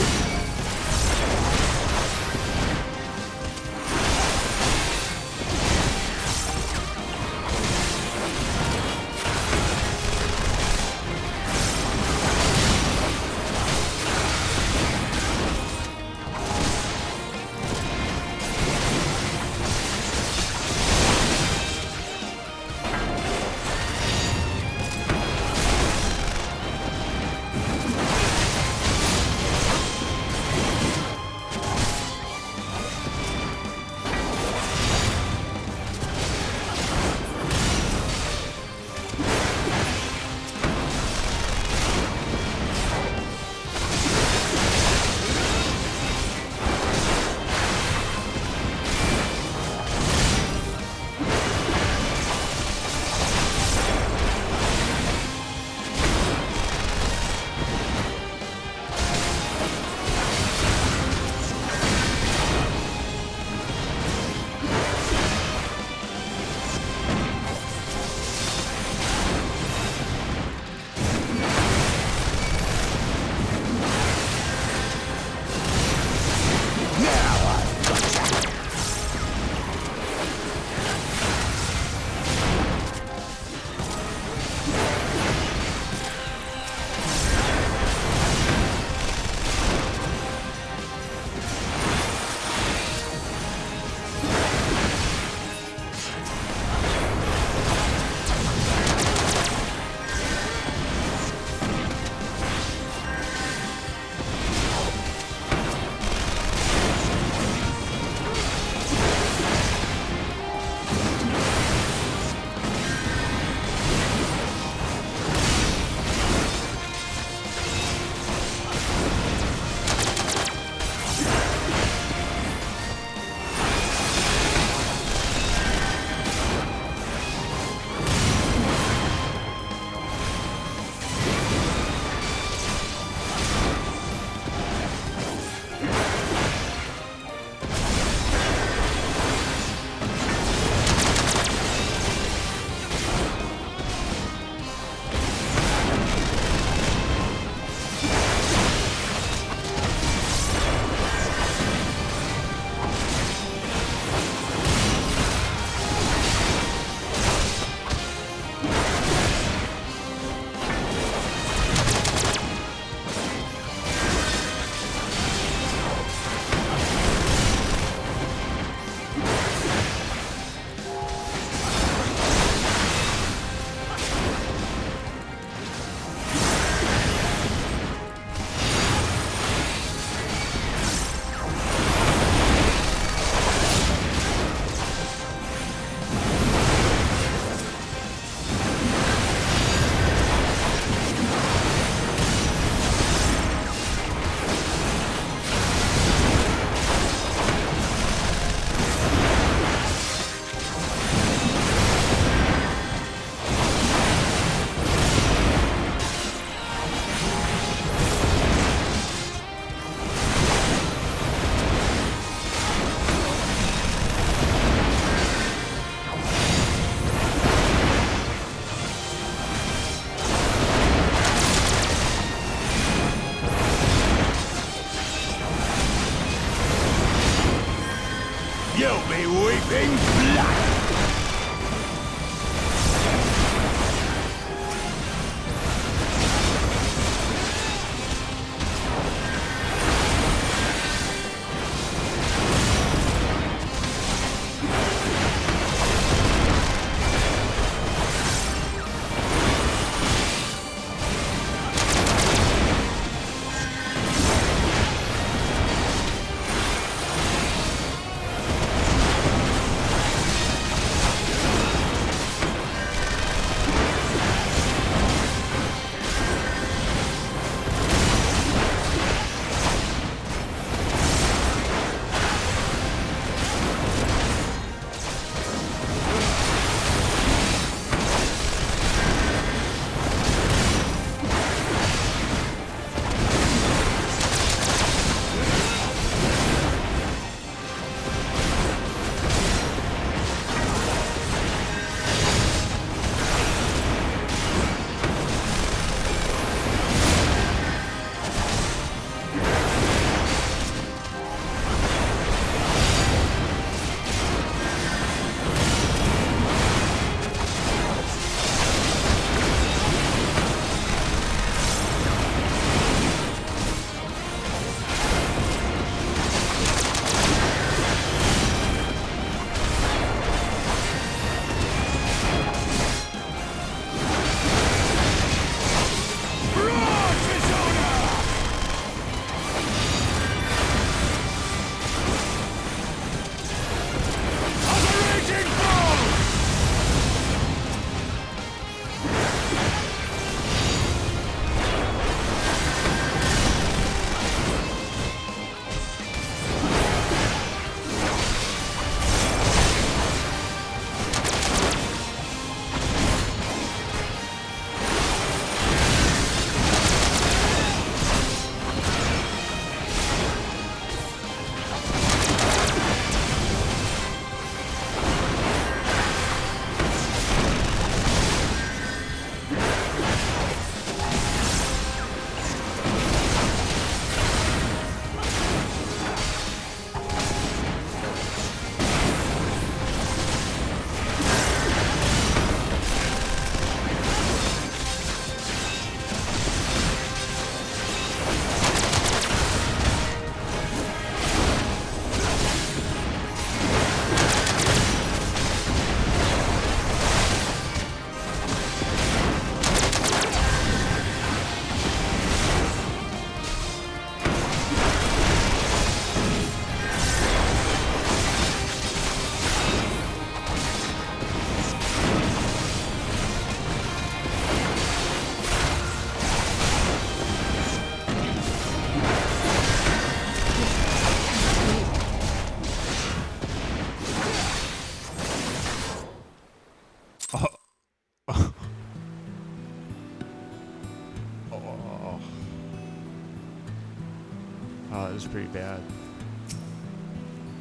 was pretty bad.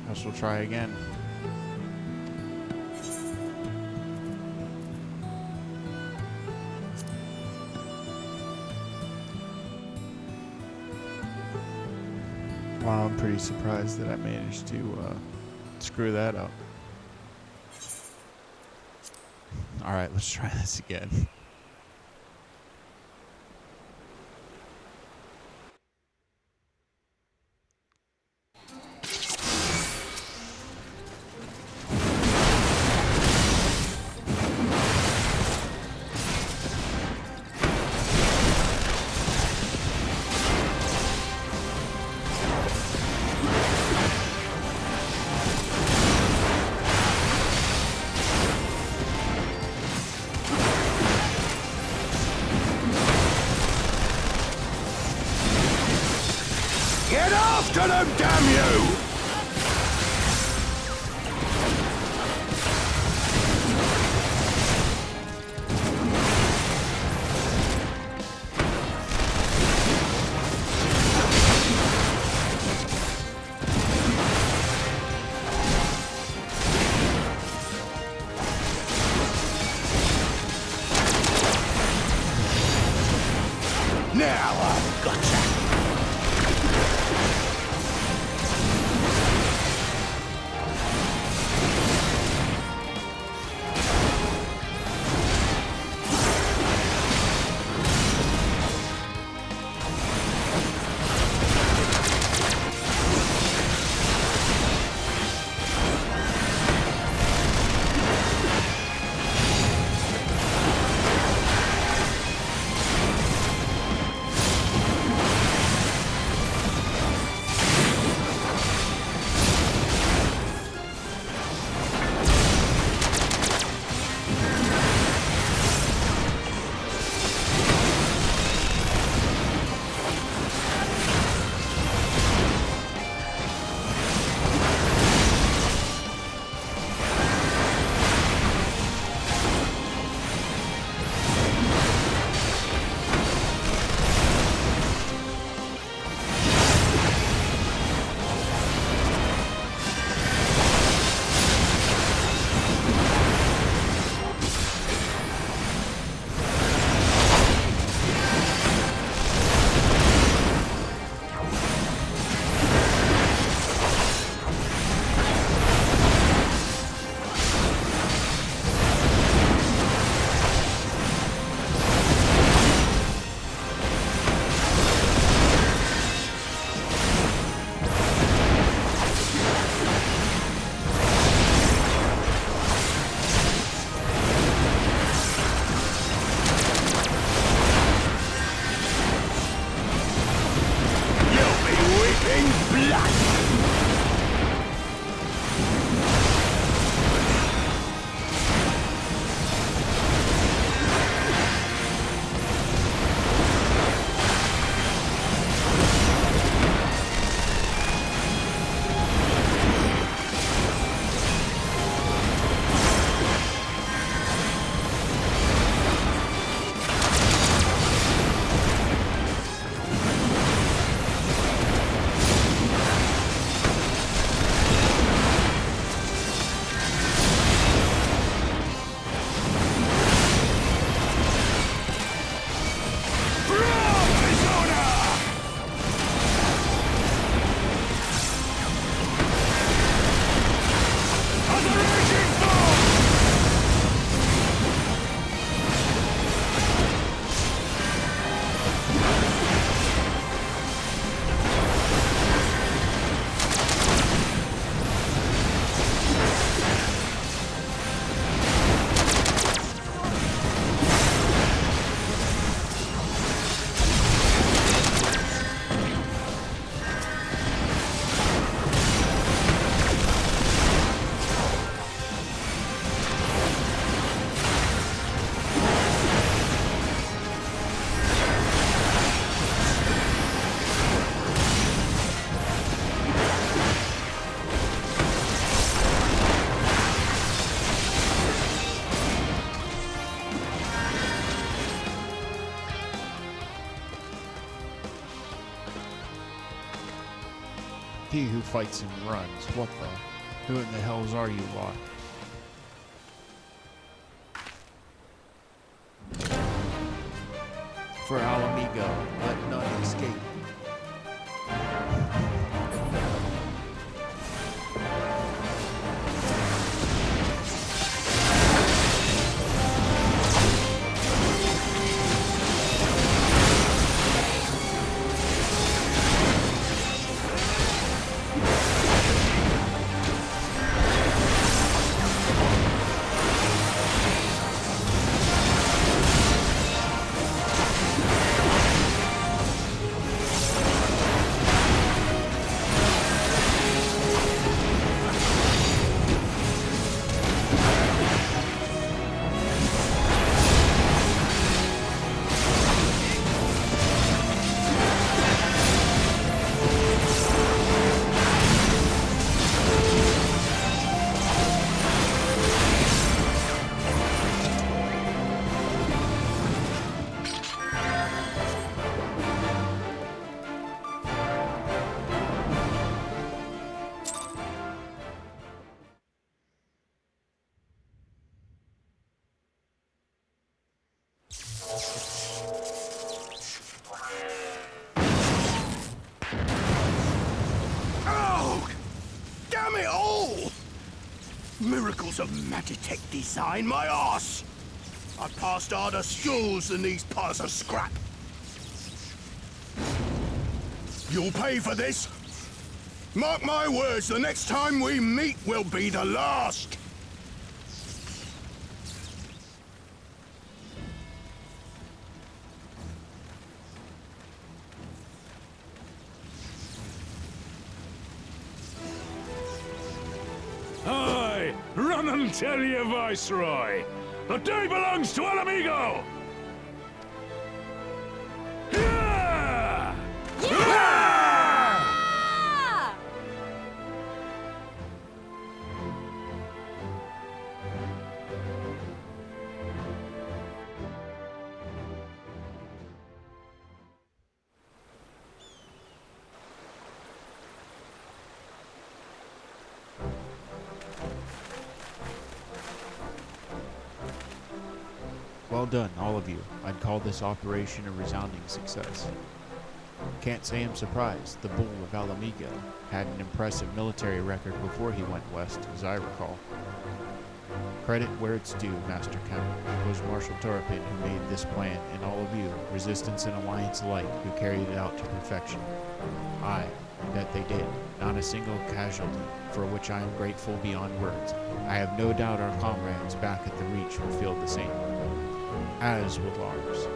I shall try again. Wow, I'm pretty surprised that I managed to screw that up. Alright, let's try this again. Get after them, damn you! Now I've gotcha! He who fights and runs. What the? Who in the hells are you lot? For Alamigo, let none escape. Damn it all! Miracles of Magitech design, my arse! I passed harder schools than these piles of scrap. You'll pay for this. Mark my words, the next time we meet will be the last. Aye! Run and tell your Viceroy! The day belongs to Alamigo! Yeah! Well done, all of you. I'd call this operation a resounding success. Can't say I'm surprised. The Bull of Alamigo had an impressive military record before he went west, as I recall. Credit where it's due, Master Kemp. It was Marshal Torrepin who made this plan, and all of you, Resistance and Alliance alike, who carried it out to perfection. Aye, that they did. Not a single casualty, for which I am grateful beyond words. I have no doubt our comrades back at the Reach will feel the same. As will ours.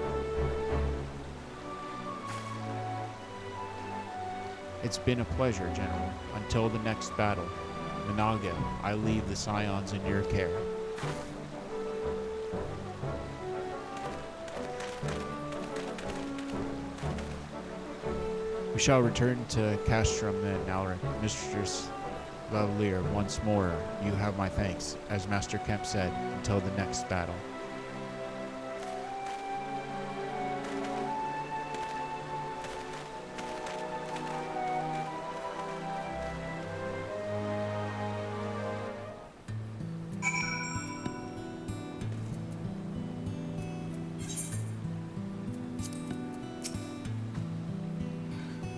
It's been a pleasure, General. Until the next battle, Minaga, I leave the Scions in your care. We shall return to Castrum then, Alaric. Mistress Lavalier, once more, you have my thanks. As Master Kemp said, until the next battle.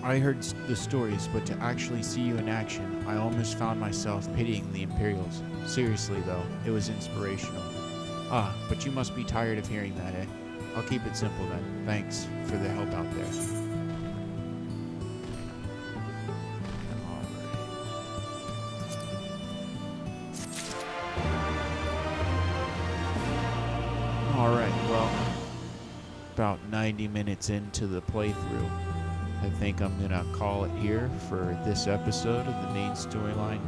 I heard the stories, but to actually see you in action, I almost found myself pitying the Imperials. Seriously, though, it was inspirational. Ah, but you must be tired of hearing that, eh? I'll keep it simple then. Thanks for the help out there. Alright, well, about 90 minutes into the playthrough. I think I'm going to call it here for this episode of the main storyline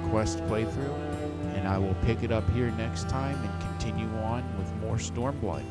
quest playthrough, and I will pick it up here next time and continue on with more Stormblood.